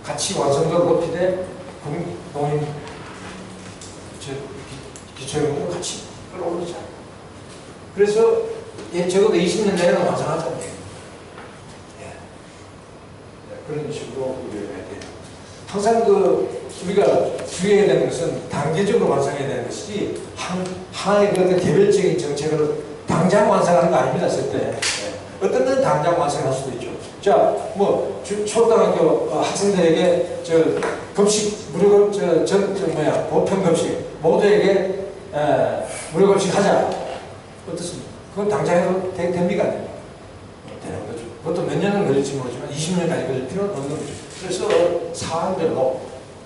같이 완성도를 높이되 노인 기초연금도 같이 끌어올리자. 그래서 예, 적어도 20년 내에는 완성하자는 얘기입니다. 예. 그런 식으로 우려해야 돼요. 항상 우리가 주의해야 되는 것은 단계적으로 완성해야 되는 것이지 하나의 그 개별적인 정책을 당장 완성하는 거 아닙니다. 쓸 때. 예. 어떤 건 당장 완성할 수도 있죠. 자, 뭐 초등학교 학생들에게 급식 무료 보편 급식 모두에게 무료 급식 하자. 어떻습니까? 그건 당장 해도 됩니까? 안 됩니까? 되는 거죠. 그것도 몇 년은 걸릴지 모르지만 20년까지 걸릴 필요는 없는 거죠. 그래서 사안별로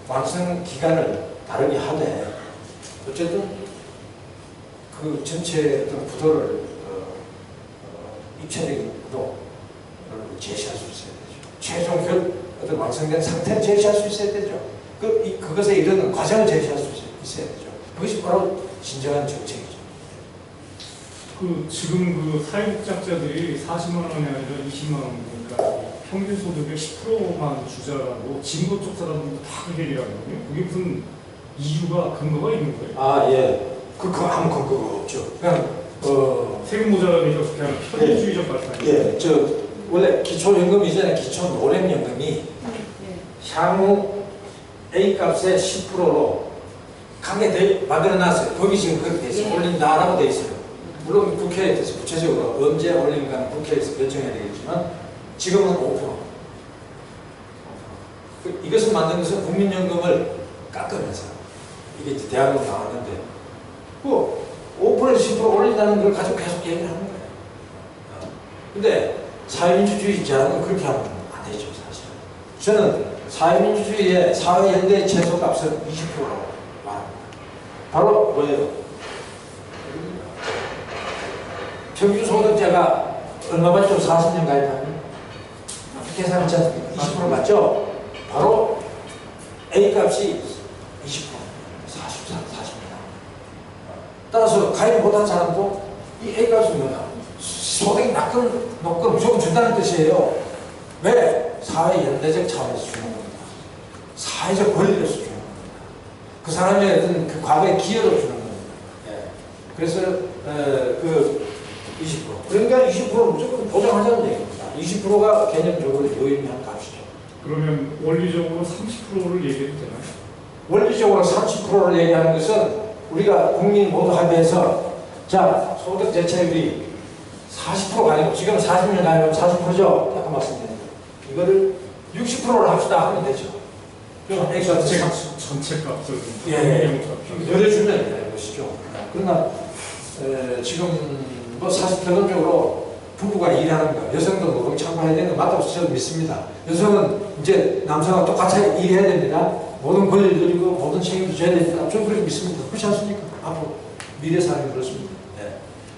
완성 기간을 다르게 하되 어쨌든 그 전체 어떤 구도를 입체적인 구도를 제시할 수 있어야 되죠. 최종 어떤 완성된 상태를 제시할 수 있어야 되죠. 그것에 이르는 과정을 제시할 수 있어야 되죠. 그것이 바로 진정한 정책이죠. 지금 사회복지학자들이 40만 원이 아니라 20만 원이니까 평균 소득의 10%만 주자라고 진보 쪽 사람들도 다 그렇게 얘기하거든요. 그게 무슨 이유가 근거가 있는 거예요? 아, 예. 아무 근거가 없죠. 그냥 세금 모자라니까 그렇게 하는 편의주의적 발상. 예, 원래 기초연금 이전에 기초노령연금이 향후 A 값의 10%로 가게 만들어놨어요. 거기 지금 그렇게 돼 있어요. 올린다라고 돼 있어요. 물론 국회에 대해서 구체적으로 언제 올리는가는 국회에서 결정해야 되겠지만 지금은 5%. 이것을 만든 것은 국민연금을 깎으면서 이게 이제 대학으로 나왔는데 5%에서 10% 올린다는 걸 가지고 계속 얘기를 하는 거예요. 근데 사회민주주의자는 그렇게 하면 안 되죠, 사실. 저는 사회민주주의의 사회연대의 최소값은 20%라고 말합니다. 바로 뭐예요? 평균 소득자가 얼마 받죠? 40년 가입하면? 계산하지 않습니까? 20% 맞죠? 바로 A값이 20%, 40입니다. 따라서 가입 못한 사람도 이 A값은 뭐냐? 소득이 높건 무조건 준다는 뜻이에요. 왜? 사회연대적 차원에서 주는 겁니다. 사회적 권리로서 주는 겁니다. 그 사람의 어떤 그 과거의 기여로 주는 겁니다. 예. 그래서 20%. 그러니까 20%를 무조건 보장하자는 얘기입니다. 20%가 개념적으로 요인한 값이죠. 그러면 원리적으로 30%를 얘기해도 되나요? 원리적으로 30%를 얘기하는 것은 우리가 국민 모두 합의해서 자, 소득 대체율이 40%가 아니고 지금 40년 가면 40%죠? 아까 말씀드린 이거를 60%를 합시다 하면 되죠. 전체 값을 열어주면 되는 것이죠. 그러나 지금 사실 결론적으로 부부가 일하는 거, 여성도 노동 참가해야 되는 거 맞다고 저는 믿습니다. 여성은 이제 남성과 똑같이 일해야 됩니다. 모든 권리를 누리고 모든 책임도 져야 됩니다. 저는 그렇게 믿습니다. 그렇지 않습니까? 앞으로 미래 사람이 그렇습니다.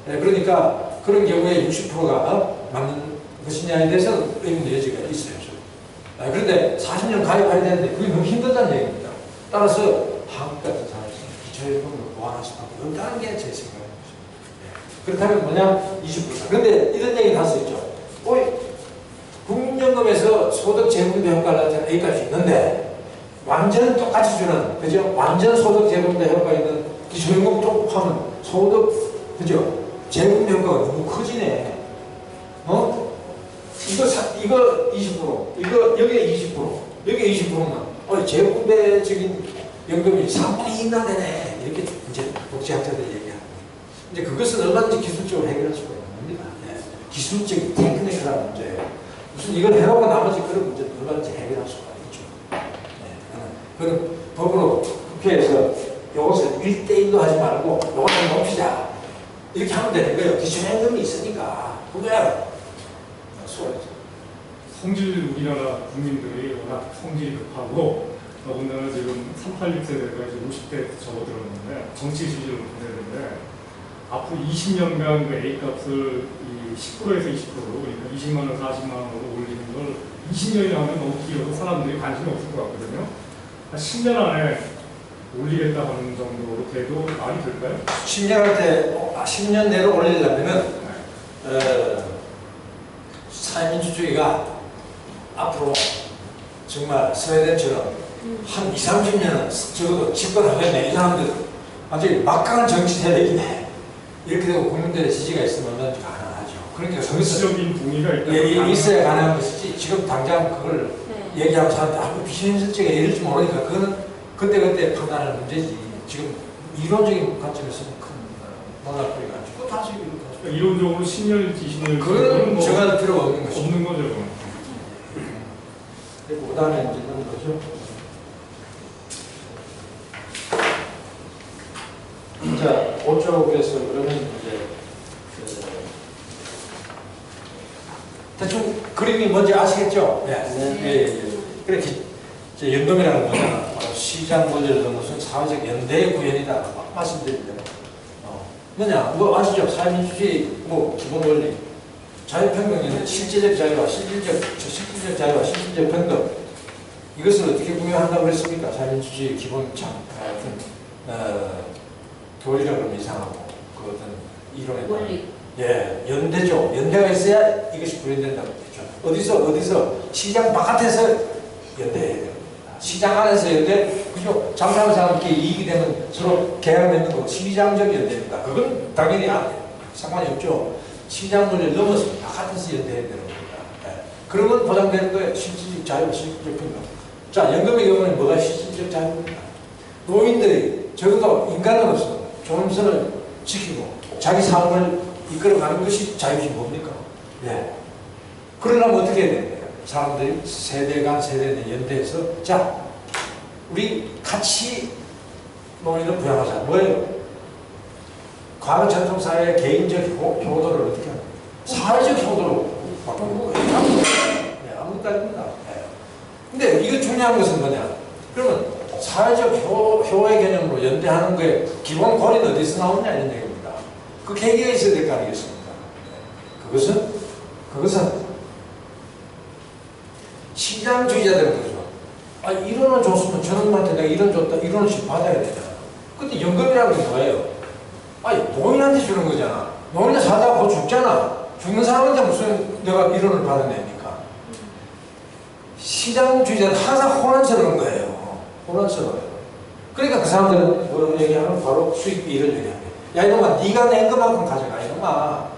그러니까 그런 경우에 60%가 맞는 것이냐에 대해서는 의문의 여지가 있어요. 그런데 40년 가입해야 되는데 그게 너무 힘들다는 얘기입니다. 따라서 한국 같은 사람이 기초연금을 보완할 수밖에 없다는 게 제 생각입니다. 그렇다면 뭐냐? 20%. 그런데 이런 얘기는 할 수 있죠. 국민연금에서 소득 재분배 효과를 나타내는 A값이 있는데 완전 똑같이 주는, 그죠? 완전 소득 재분배 효과 있는 기초연금 또 하면 소득, 그죠? 재분배 효과가 너무 커지네. 이거 20%, 여기에 20%, 여기에 20%면 재분배적인 연금이 3분의 2나 되네. 이렇게 이제 복지학자들이 얘기합니다. 이제 그것은 얼마든지 기술적으로 해결할 수가 있는 겁니다. 기술적인 테크닉이라는 문제예요. 무슨 이걸 해놓고 나머지 그런 문제는 얼마든지 해결할 수가 있죠. 그건 법으로 국회에서 이것을 1대1로 하지 말고 이것을 높이자. 이렇게 하면 되는 거예요. 기초연금이 있으니까. 그거야. 성질 우리나라 국민들이 워낙 성질이 급하고 더군다나 지금 386 세대가 이제 50대 접어들었는데 정치 지지를 못하는데 앞으로 20년간 그 A값을 10%에서 20%로 그러니까 20만 원, 40만 원으로 올리는 걸 20년이나 하면 너무 길어서 사람들이 관심이 없을 것 같거든요. 한 10년 안에 올리겠다 하는 정도로 돼도 말이 될까요? 10년 내로 올리려면은 사회민주주의가 앞으로 정말 스웨덴처럼 한 20-30년은 적어도 집권하겠네. 이 사람들 완전히 막강한 정치 세력이네. 이렇게 되고 국민들의 지지가 있으면 가능하죠. 그러니까 거기서 정치적인 동의가 일단 있어야 가능한 것이지 지금 당장 그걸 네. 얘기하고 저한테 비현실적이야 이럴지 모르니까 그거는 그때그때 판단하는 문제지. 지금 이론적인 관점에서는 큰 논란거리가 아니고 다시 그러니까 이론적으로 신념을 지시는 그건 정할 필요가 없는 것이죠. 없는 거죠. 그리고 그다음에 이제 있는 거죠. 자, 그쪽에서 그러면 이제 대충 그림이 뭔지 아시겠죠? 네. 예. 그렇게 이제 연금이라는 거는 시장 모델을 넘어선 사회적 연대의 구현이다. 막 말씀드리는데 뭐냐? 뭐 아시죠? 사회민주주의 뭐 기본 원리, 자유평등인데 실질적 자유와 실질적 자유와 실질적 평등 이것을 어떻게 구현한다고 그랬습니까? 사회민주주의 기본 교리라고 하면 이상하고 그 어떤 이론에 원리. 예, 연대죠. 연대가 있어야 이것이 구현된다고 했죠. 어디서 시장 바깥에서 연대해야 됩니다. 시장 안에서 연대, 그죠? 장사하는 사람끼리 이익이 되면 서로 계약 맺는 거 시장적 연대입니다. 그건 당연히 상관이 없죠. 시장 논리를 넘어서 바깥에서 연대해야 되는 겁니다. 예. 그러면 보장되는 거예요. 실질적 자유, 실질적 평등. 자, 연금의 경우는 뭐가 실질적 자유입니다. 노인들이 적어도 인간으로서 존엄성을 지키고 자기 삶을 이끌어가는 것이 자유지 뭡니까? 예. 그러려면 어떻게 해야 됩니까? 사람들이 세대 간 연대해서 자, 우리 같이 노인을 부양하자. 뭐예요? 과거 전통사회의 개인적 효도를 어떻게 하냐? 사회적 효도로 바꾸는 거예요. 네, 아무것도 아닙니다. 네. 근데 이거 중요한 것은 뭐냐? 그러면 사회적 효의 개념으로 연대하는 거에 기본 권리는 어디서 나오냐 이런 얘기입니다. 그 계기가 있어야 될 거 아니겠습니까? 그것은 시장주의자들은 그러죠. 아, 이론은 줬으면 저놈한테 내가 이론 줬다, 이론씩 받아야 되잖아. 근데 연금이라는 게 뭐예요? 아니, 노인한테 주는 거잖아. 노인은 살다가 곧 죽잖아. 죽는 사람한테 무슨 내가 이론을 받아냅니까? 시장주의자는 항상 혼란스러운 거예요. 혼란스러워요. 그러니까 그 사람들은 뭐라고 얘기하면 바로 수익비 이런 얘기합니다. 야, 이놈아, 네가 낸 것만큼 가져가. 이놈아,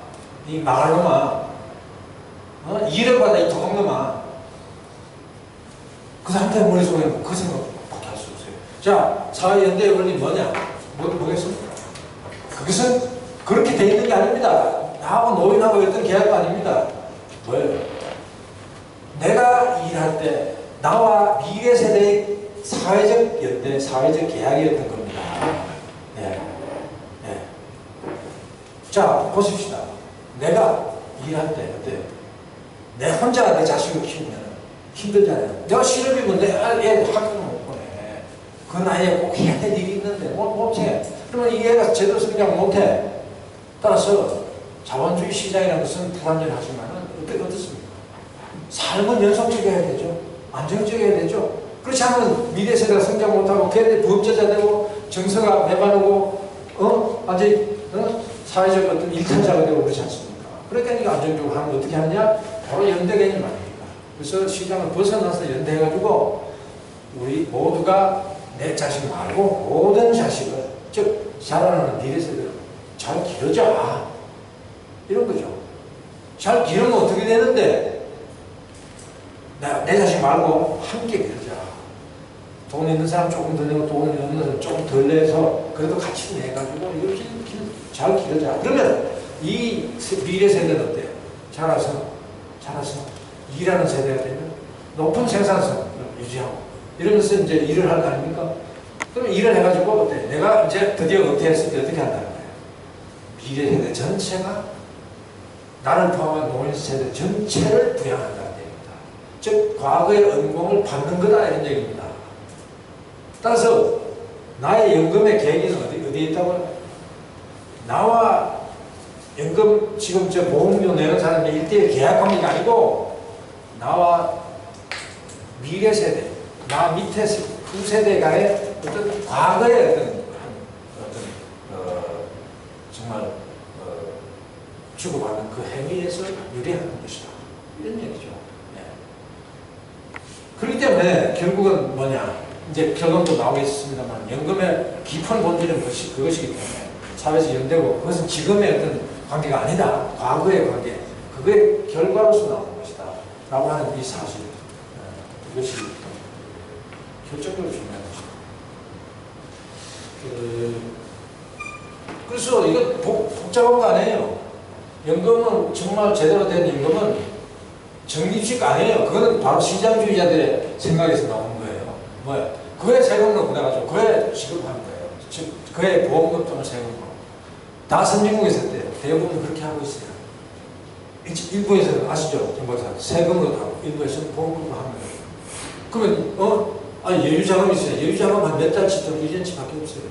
네 망할 놈아. 일을 받아, 이 도둑놈아. 그 사람들 머릿속에는 그 생각밖에 할 수 없어요. 자, 사회연대의 원리 뭐냐? 뭐겠습니까? 그것은 그렇게 돼 있는 게 아닙니다. 나하고 노인하고 어떤 계약도 아닙니다. 뭐예요? 내가 일할 때 나와 미래 세대의 사회적 연대, 사회적 계약이었던 겁니다. 네. 네. 자, 보십시다. 내가 일할 때 어때요? 내 혼자 내 자식을 키우면 힘들잖아요. 내가 실업이면 내 애 학교를 못 보내. 그 나이에 꼭 해야 될 일이 있는데 못해. 그러면 이 애가 제대로 그냥 못해. 따라서 자본주의 시장이라는 것은 불안전하지만 어떻습니까? 삶은 연속적이어야 되죠. 안정적이어야 되죠. 그렇지 않으면 미래 세대가 성장 못하고 걔네 부업자자 되고 정서가 매반하고 사회적 어떤 일탈자가 되고 그렇지 않습니까? 그러니까 이거 안정적으로 하면 어떻게 하느냐? 바로 연대 개념 아닙니까? 그래서 시장을 벗어나서 연대해가지고 우리 모두가 내 자식 말고 모든 자식을 즉 자라나는 미래 세대를 잘 기르자 이런 거죠. 잘 기르면 어떻게 되는데 내 자식 말고 함께 기르자. 돈 있는 사람 조금 더 내고 돈 없는 사람 조금 덜 내서 그래도 같이 내가지고 이렇게 잘 기르자. 그러면 이 미래 세대는 어때요? 자라서 일하는 세대가 되면 높은 생산성을 유지하고 이러면서 이제 일을 할 거 아닙니까? 그럼 일을 해가지고 어때? 내가 이제 드디어 은퇴했을 때 어떻게 한다는 거예요? 미래 세대 전체가 나를 포함한 노인 세대 전체를 부양한다는 얘기입니다. 즉 과거의 은공을 받는 거다 이런 얘기입니다. 따라서 나의 연금의 계획은 어디에 있다고요? 나와 연금 지금 저 보험료 내는 사람이 1대1 계약한 게 아니고 나와 미래 세대, 나 밑에 후세대 간의 어떤 과거의 정말 주고받는 그 행위에서 유래하는 것이다. 이런 얘기죠. 네. 그렇기 때문에 결국은 뭐냐? 이제 결론도 나오겠습니다만 연금의 깊은 본질은 그것이기 때문에 사회에서 연대고 그것은 지금의 어떤 관계가 아니다. 과거의 관계. 그게 결과로서 나오는 것이다 라고 하는 이 사실, 이것이 결정적으로 중요한 것이다. 그래서 이거 복잡한 거 아니에요. 연금은 정말 제대로 된 연금은 적립식 아니에요. 그거는 바로 시장주의자들의 생각에서 나오는 거예요. 뭐야? 그의 세금으로 보내가지고 그의 지급하는 거예요. 즉 그의 보험금 또는 세금으로. 다 선진국에서 때 대부분 그렇게 하고 있어요. 일부에서는 아시죠? 김박사 세금으로 하고 일부에서는 보험금으로 하는 거예요. 그러면 여유자금 있어요. 여유자금 한 몇 달치 또는 1년치밖에 없어요.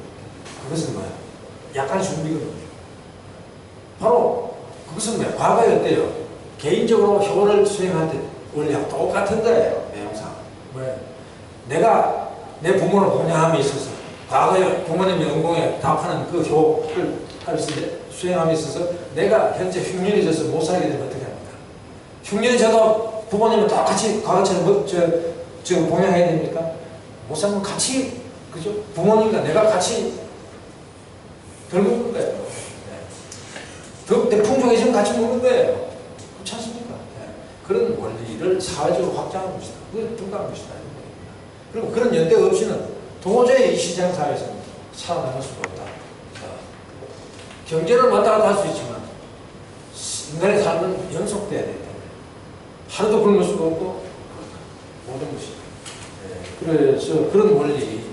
그것은 뭐야? 약간 준비금. 바로 그것은 뭐야? 과거에 어때요? 개인적으로 효를 수행할 때 원리하고 똑같은 거예요. 내용상. 뭐야? 내가 내 부모를 공양함에 있어서 과거에 부모님의 연봉에 답하는 그 효를 수행함에 있어서 내가 현재 흉년이 져서 못 살게 되면 어떻게 합니까? 흉년이 져도 부모님은 똑같이 과거처럼 공양해야 됩니까? 못 살면 같이, 그죠? 부모님과 내가 같이 덜 먹는 거예요. 네. 풍족해지면 같이 먹는 거예요. 그렇지 않습니까? 네. 그런 원리를 사회적으로 확장하는 것이다. 그게 불가한 것이다. 그리고 그런 연대 없이는 도저히 이 시장 사회에서는 살아남을 수가 없다. 경제를 왔다 갔다 할 수 있지만 인간의 삶은 연속돼야 되기 때문에 하루도 굶을 수가 없고 모든 것이. 그래서 그런 원리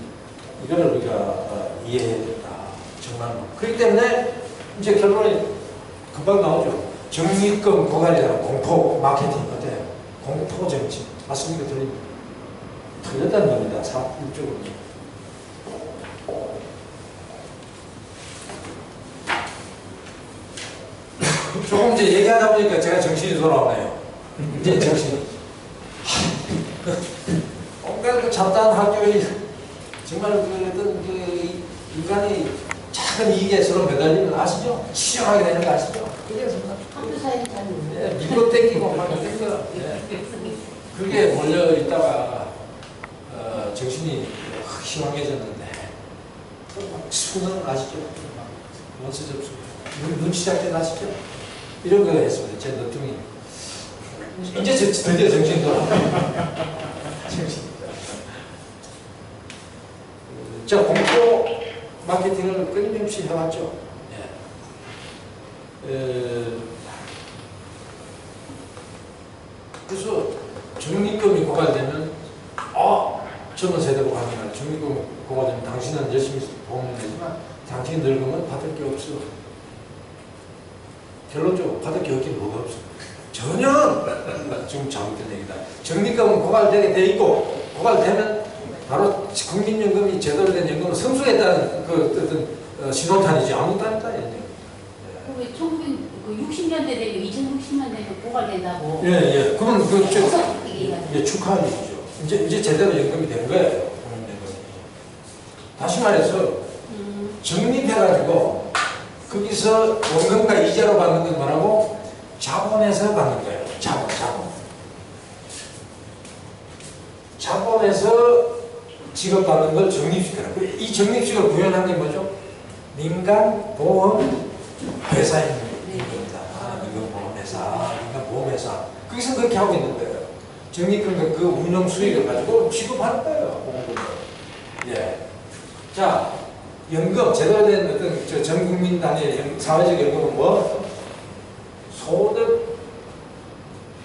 이거를 우리가 이해해야 된다. 정말. 그렇기 때문에 이제 결론이 금방 나오죠. 적립금 고갈이라는 공포 마케팅 어때요? 공포 정치 맞습니까? 틀렸다는 겁니다. 사업적으로. 조금 이제 얘기하다 보니까 제가 정신이 돌아오네요. 이제 정신이. 뭔가 그 잡다한 학교에 정말 그 인간이 작은 이익에 서로 매달리면 아시죠? 시원하게 되는 거 아시죠? 그게 정말 학교 사이는 잘 모르겠어요. 밀고 땡기고 막 땡겨. 그게 몰려 있다가 정신이 확 희망해졌는데 수능 아시죠? 원수 접수 눈치 잡게 아시죠? 이런 거 했습니다. 제 너뚱이 이제 드디어 정신이 돌아와. 자, 공포 마케팅을 끊임없이 해왔죠. 그래서 적립금이 고갈되면 젊은 세대로 가면 적립금 고갈되면 당신은 열심히 보험을 내지만 당신 늙으면 받을 게 없어. 결론적으로 받을 게 없긴 뭐가 없어. 전혀 지금 잘못된 얘기다. 적립금은 고갈되게 돼 있고 고갈되면 바로 국민연금이 제대로 된 연금을 성숙했다는 그 어떤 신호탄이지 아무것도 아니다. 왜 1960년대 되면 2060년 되면 고갈된다고. 예. 그러면 그 축하할 일이죠. 이제 제대로 연금이 된 거예요. 다시 말해서 적립해가지고 거기서 원금과 이자로 받는 건 뭐라고? 자본에서 받는 거예요. 자본에서 지급받는 걸 적립식이라. 이 적립식을 구현한 게 뭐죠? 민간 보험 회사입니다. 민간 보험회사, 민간 보험회사. 거기서 그렇게 하고 있는 거예요. 적립금 그 운영 수익을 가지고 지급하는 거예요. 예. 자, 연금, 제대로 된 어떤 전 국민 단위의 사회적 연금은 뭐? 소득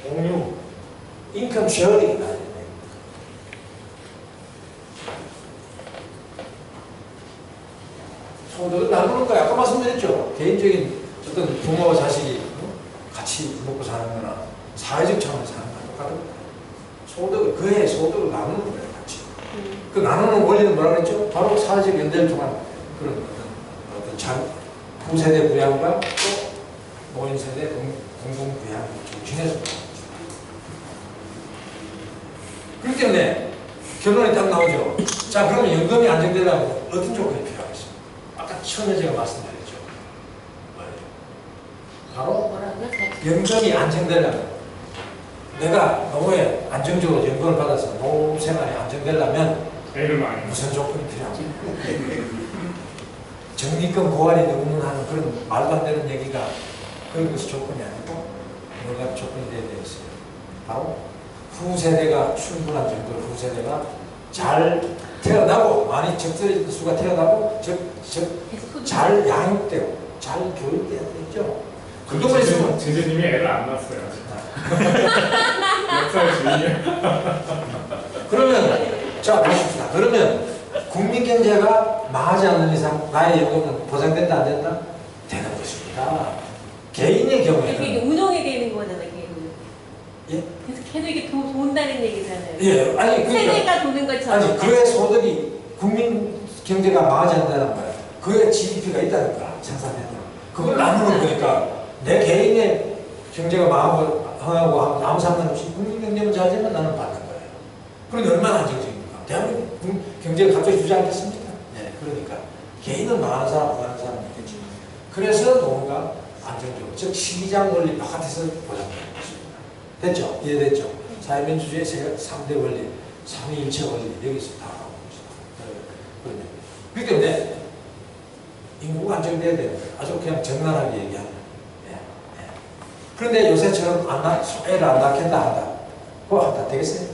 공유, 인컴 쉐어링이다. 소득을 나누는 거야. 아까 말씀드렸죠. 개인적인 어떤 부모와 자식이 같이 먹고 사는 거나 사회적 차원에서 사는 거나 똑같은 거야. 소득을, 그의 소득을 나누는 거예요. 같이. 그 나누는 원리는 뭐라 그랬죠? 바로 사회적 연대를 통한 그런 어떤 후세대 부양과 또 노인 세대 공동 부양을 정신해서 그렇기 때문에 결론이 딱 나오죠. 자, 그러면 연금이 안정되려면 어떤 조건이 필요하겠습니까? 아까 처음에 제가 말씀드렸죠. 바로 연금이 안정되려면 내가 노후에 안정적으로 연금을 받아서 노후 생활이 안정되려면 무슨 조건이 필요합니까? 적립금 고갈이 너무나 하는 그런 말도 안 되는 얘기가 그런 것이 조건이 아니고 뭐가 조건이 되어 있어요. 바로 후세대가 충분한 정도로 후세대가 잘 태어나고 많이 적수가 태어나고 잘 양육되고 잘 교육돼야 되죠. 그동안 있으면 제재님이 애를 안 낳았어요. 역사의 주인이야. 그러면 자 보십시다. 그러면 국민 경제가 망하지 않는 이상 나의 연금은 보장된다 안 된다? 되는 것입니다. 개인의 이게 경우에는 운용이 되는 거잖아요. 예? 그래서 계속 이게 돈다는 얘기잖아요. 예, 아니 그러니까 세대가 도는 것처럼. 아니 그의 소득이 국민 경제가 망하지 않는다는 거야. 그의 GDP가 있다는 거야. 생산된다. 그걸 나누는 거니까 내 개인의 경제가 망하고 흥하고 아무 상관없이 국민 경제만 잘 되면 나는 받는 거예요. 그런데 얼마나 안정적입니까? 대한민국 경제가 갑자기 주지 않겠습니까? 네, 그러니까 개인은 망하는 사람, 망하는 사람이 있겠지. 그래서 뭔가 안정적으로, 즉 시기장 원리 바깥에서 보장되는 것입니다. 됐죠? 이해됐죠? 사회민주주의의 3대 원리, 삼위일체 원리 여기서 다 나오는 것이다. 그렇기 때문에 인구가 안정돼야 돼요. 아주 그냥 적나라하게 얘기하면. 예, 예. 그런데 요새처럼 애를 안 낳겠다 한다. 그거 한다 되겠어요?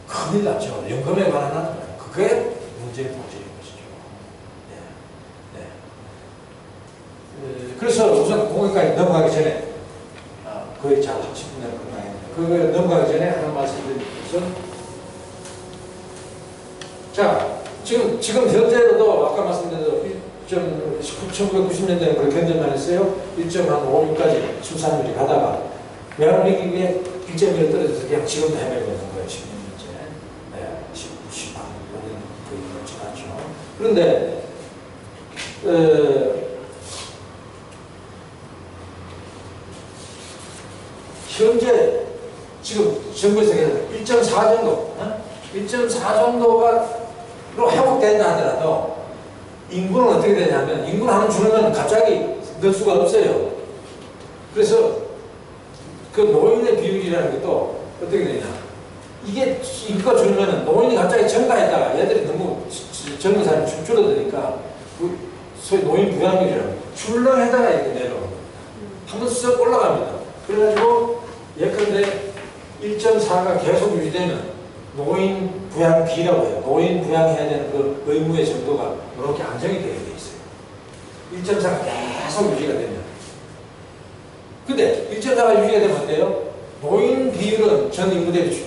큰일 났죠. 연금에 관한 그게 문제의 본질인 것이죠. 예, 예. 그래서 우선 공약까지 넘어가기 전에 거의 잘 30분 내로 끝나겠네요. 그거 넘어가기 전에 하나 말씀드리면서 자 지금 현재로도 아까 말씀드린 대로 1990년대에 그렇게 견제만 했어요. 1.56까지 출산율이 가다가 외환위기에 1.1 떨어져서 그냥 지금도 헤매고 있는 거예요. 10년째. 네, 10만 년 거의 그렇지 않죠. 그런데 현재 지금 정부에서 1.4 정도, 1.4 정도가로 회복된다 하더라도 인구는 어떻게 되냐면 인구는 하나 줄으면 갑자기 늘 수가 없어요. 그래서 그 노인의 비율이라는 것도 어떻게 되냐. 이게 인구가 줄으면 노인이 갑자기 증가했다가 얘들이 너무 젊은 사람이 줄어드니까 그 소위 노인 부양률이라고 출렁에다가 이렇게 내려옵니다. 한번 쓱 올라갑니다. 그래가지고 예컨대 1.4가 계속 유지되면 노인 부양비라고 해요. 노인 부양해야 되는 그 의무의 정도가 이렇게 안정이 되어 있어요. 1.4가 계속 유지가 되면. 근데 1.4가 유지가 되면 어때요? 노인 비율은 전 인구 대비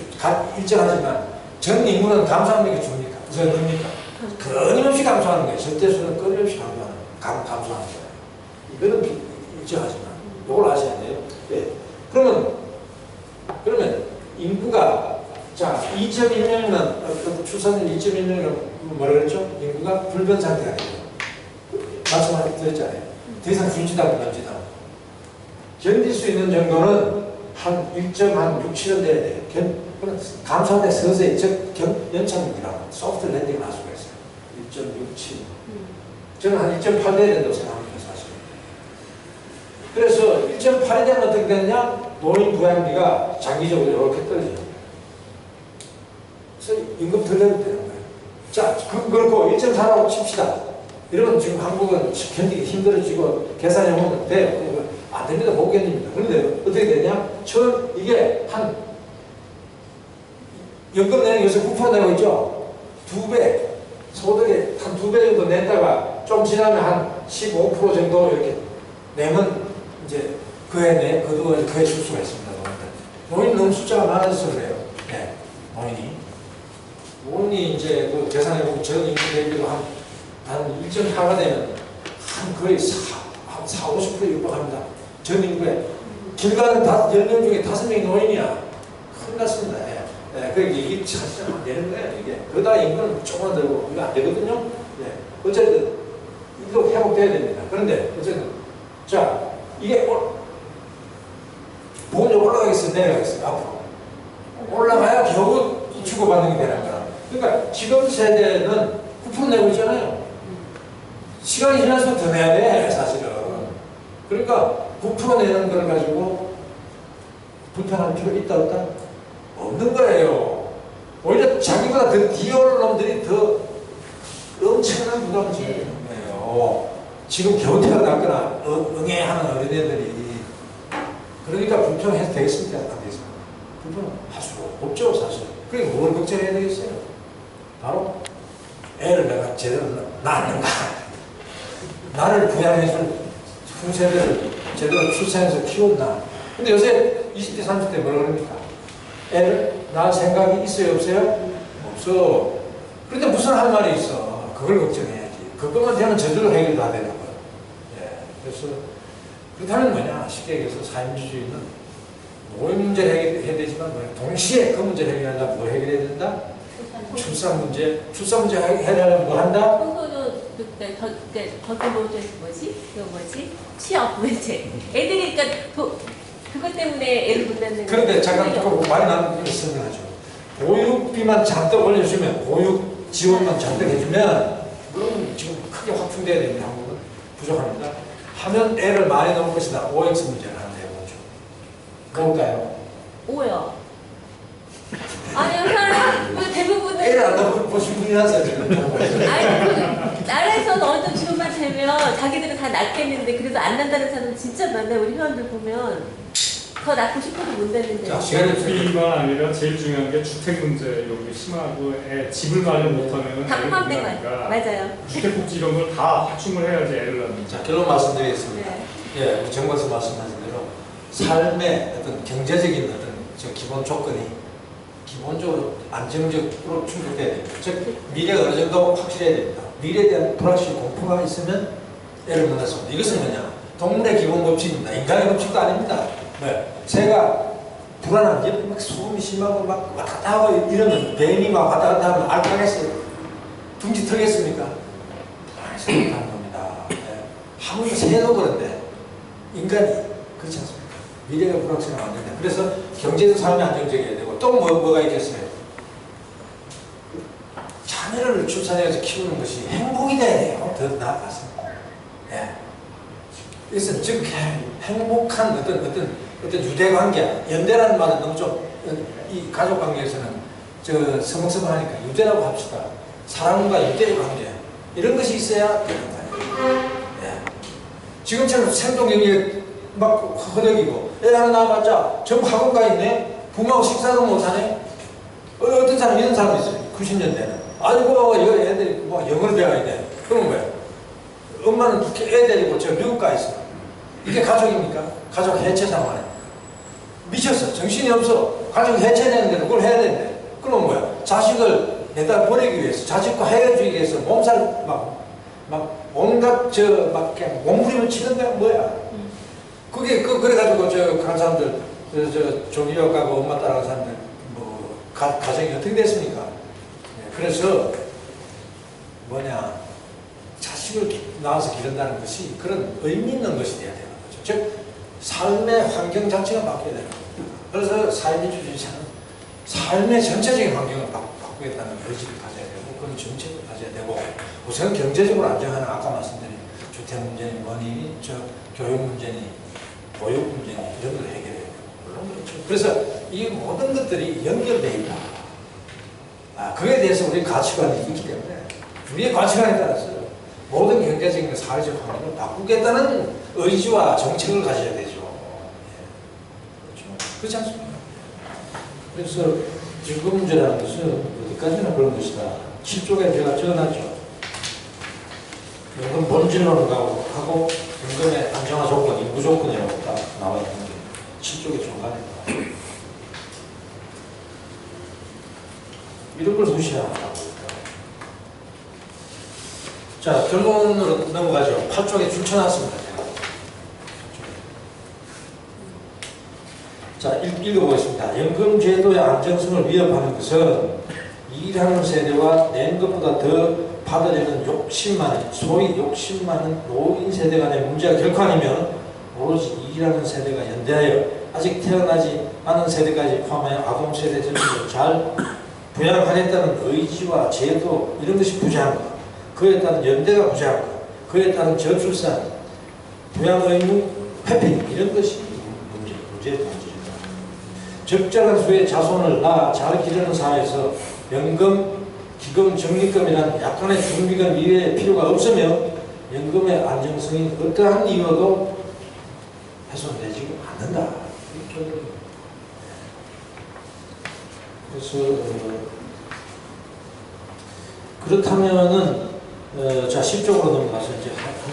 일정하지만 전 인구는 감소하는 게 줍니까? 무슨 겁니까? 끊임없이 감소하는 거예요. 절대수는 끊임없이 감소하는 거예요. 이거는 일정하지만 이걸 아셔야 돼요. 네. 그러면 인구가 자 2.1명이면 출산율 2.1명이면 뭐라 그랬죠? 인구가 불변 상태가 돼요. 말씀드렸잖아요. 더 이상 줄지도 않고 남지도 않고 견딜 수 있는 정도는 한 1.6, 7은 돼야 돼요. 감소하는데 서서히 즉 연착륙이라고 소프트 랜딩을 할 수가 있어요. 1.6, 7. 저는 한 1.8 돼야 된다고 생각합니다. 사실. 그래서 1.8이 되면 어떻게 되느냐? 노인 부양비가 장기적으로 이렇게 떨어져요. 그래서 임금 덜 내도 되는 거예요. 자, 그렇고 1.4라고 칩시다. 이러면 지금 한국은 견디기 힘들어지고 계산해보면 돼요. 안 됩니다. 못 견딥니다. 그런데 어떻게 되냐? 이게 한 연금 내는 요새 9% 내고 있죠? 2배. 소득에 한 2배 정도 냈다가 좀 지나면 한 15% 정도 이렇게 내면 이제 그에 줄 수가 있습니다. 노인 너무 숫자가 많아져서 그래요. 네. 노인이 이제 그 계산해보면 전 인구 대비로 한 1.4가 되면 한 거의 50% 육박합니다. 전 인구에 길 가는 10명 중에 5명이 노인이야. 큰일 났습니다. 예. 예. 그러니까 이게 사실 안 되는 거예요. 이게. 그러다 인구는 조금만 들고 이거 안 되거든요. 예. 어쨌든 이거 회복돼야 됩니다. 그런데 어쨌든 자 이게 보험료 올라가겠어요? 내려가겠어요? 앞으로 올라가야 겨우 주고받는 게 되는 거야. 그러니까 지금 세대는 9% 내고 있잖아요. 시간이 지날수록 더 내야 돼 사실은. 그러니까 9% 내는 걸 가지고 불편할 필요 있다 없다? 없는 거예요. 오히려 자기보다 더 뒤올 놈들이 더 엄청난 부담을 지게 되는 거예요. 지금 겨우 태어났거나 응애하는 어린애들이 그러니까 불평해도 되겠습니까? 안 되겠습니까? 불평할 수 없죠, 사실. 그러니까 뭘 걱정해야 되겠어요? 바로 애를 내가 제대로 낳았는가? 나를 부양해줄 후세대를 제대로 출산해서 키웠나? 근데 요새 20대, 30대 뭐라 그럽니까? 애를 낳을 생각이 있어요, 없어요? 없어. 그런데 무슨 할 말이 있어? 그걸 걱정해야지. 그것만 되면 저절로 해결 다 되는 거야. 예. 그래서 그렇다면 뭐냐? 쉽게 얘기해서 사회민주주의는 모든 문제를 해결해야 되지만 동시에 그 문제를 해결하려면 뭐 해결해야 된다? 출산 문제 해결하려면 뭐 한다? 평소도 그때 뭐지? 취업 문제. 애들이 그러니까 그것 때문에 애를 못 낳는. 그런데 잠깐 그 말이 나는 걸 설명하죠. 보육비만 잔뜩 올려주면, 보육 지원만 잔뜩 해주면, 물론 지금 크게 확충돼야 됩니다. 한국은 부족합니다. 하면 애를 많이 낳을 것이다. OX 문제를 하나 내보죠. 뭘까요? 오요. 아니요, 사람 대부분은 애를 안 낳고 보신 분이라서 지금. 아니 나라에서는 어떤 지원만 되면 자기들은 다 낳겠는데 그래도 안 낳는다는 사람 진짜 많아요. 우리 회원들 보면 더 낳고 싶어도 못 낳는데. 자, 시간이 보육비만 아니라 제일 중요한 게 주택 문제 여기 심하고 집을 마련 못하면 다 포함된 거예요. 맞아요. 주택복지 이런 걸 다 확충을 해야지 애를 낳는. 자, 결론 말씀드리겠습니다. 네. 예, 우리 정관서 말씀하신 대로 삶의 어떤 경제적인 어떤 저 기본 조건이 기본적으로 안정적으로 충족돼야 됩니다. 즉 미래가 어느 정도 확실해야 됩니다. 미래에 대한 불확실 공포가 있으면 애를 못 낳습니다. 이것은 뭐냐? 동물의 기본 법칙입니다. 인간의 법칙도 아닙니다. 네. 새가 불안한 옆에 막 소음이 심하고 막 왔다 갔다 하고 이러면 뱀이 막 왔다 갔다 하면 알파겠어요? 둥지 털겠습니까? 알아서 못하는 겁니다. 네. 하물며 새도 그런데 인간이 그렇지 않습니까? 미래가 불확실하면 안 된다. 그래서 경제적 삶이 안정적이어야 되고 또 뭐가 있겠어요? 자녀를 출산해서 키우는 것이 행복이 돼야 돼요. 더 나아가서. 예. 그래서 즉 행복한 어떤 유대관계, 연대라는 말은 너무 좀 이 가족관계에서는 저 서먹서먹하니까 유대라고 합시다. 사랑과 유대의 관계 이런 것이 있어야 되는 거예요. 예. 지금처럼 생존경기에 막 허덕이고 애 하나 낳아봤자 전부 학원 가 있네. 부모하고 식사도 못하네. 어떤 사람 이런 사람도 있어요. 90년대는 아이고 이거 애들이 뭐 영어를 배워야 돼. 그런 거예요. 엄마는 애 데리고 저 미국 가 있어. 이게 가족입니까? 가족 해체 상황에 미쳤어. 정신이 없어. 가족 해체되는데 그걸 해야 되는데 그러면 뭐야? 자식을 내다 보내기 위해서 자식과 헤어지기 위해서 몸살 막 온갖 막 그냥 몸부림을 치는데 뭐야? 그게 그래가지고 간 사람들 저 종이역 가고 엄마 따라간 사람들 뭐 가정이 어떻게 됐습니까? 네, 그래서 뭐냐 자식을 낳아서 기른다는 것이 그런 의미 있는 것이 돼야 되는 거죠. 즉 삶의 환경 자체가 바뀌어야 되는 겁니다. 그래서 사회민주주의자는 삶의 전체적인 환경을 바꾸겠다는 의지를 가져야 되고 그런 정책을 가져야 되고 우선 경제적으로 안정하는 아까 말씀드린 주택 문제니 뭐니 저 교육 문제니 보육 문제니 이런 걸 해결해야 되고 물론 그렇죠. 그래서 이 모든 것들이 연결되어 있다. 그에 대해서 우리 가치관이 있기 때문에 우리의 가치관에 따라서 모든 경제적인 사회적 환경을 바꾸겠다는 의지와 정책을 가져야 되죠. 그렇죠. 그렇지 않습니까? 그래서 증거 문제라는 것은 어디까지나 그런 것이다. 7쪽에 제가 적어놨죠. 연금 본질론을 하고 연금의 안정화 조건, 인구 조건이라고 딱 나와 있는데 7쪽의 중간에 이런 걸 무시하라고. 자, 결론으로 넘어가죠. 8쪽에 줄쳐놨습니다. 자, 읽어보겠습니다. 연금제도의 안정성을 위협하는 것은 일하는 세대와 낸 것보다 더 받아들이는 욕심 많은, 소위 욕심 많은 노인 세대 간의 문제가 결코 아니면 오로지 일하는 세대가 연대하여 아직 태어나지 않은 세대까지 포함하여 아동 세대 전체를 잘 부양하겠다는 의지와 제도 이런 것이 부재한 것, 그에 따른 연대가 부재한 것, 그에 따른 저출산, 부양 의무 회피 이런 것이 문제입니다. 적절한 수의 자손을 낳아 잘 기르는 사회에서 연금, 기금, 적립금이라는 약간의 준비금 이외의 필요가 없으며 연금의 안정성이 어떠한 이유도 훼손되지 않는다. 그래서 그렇다면은 자 10쪽으로 넘어가서 이제 한번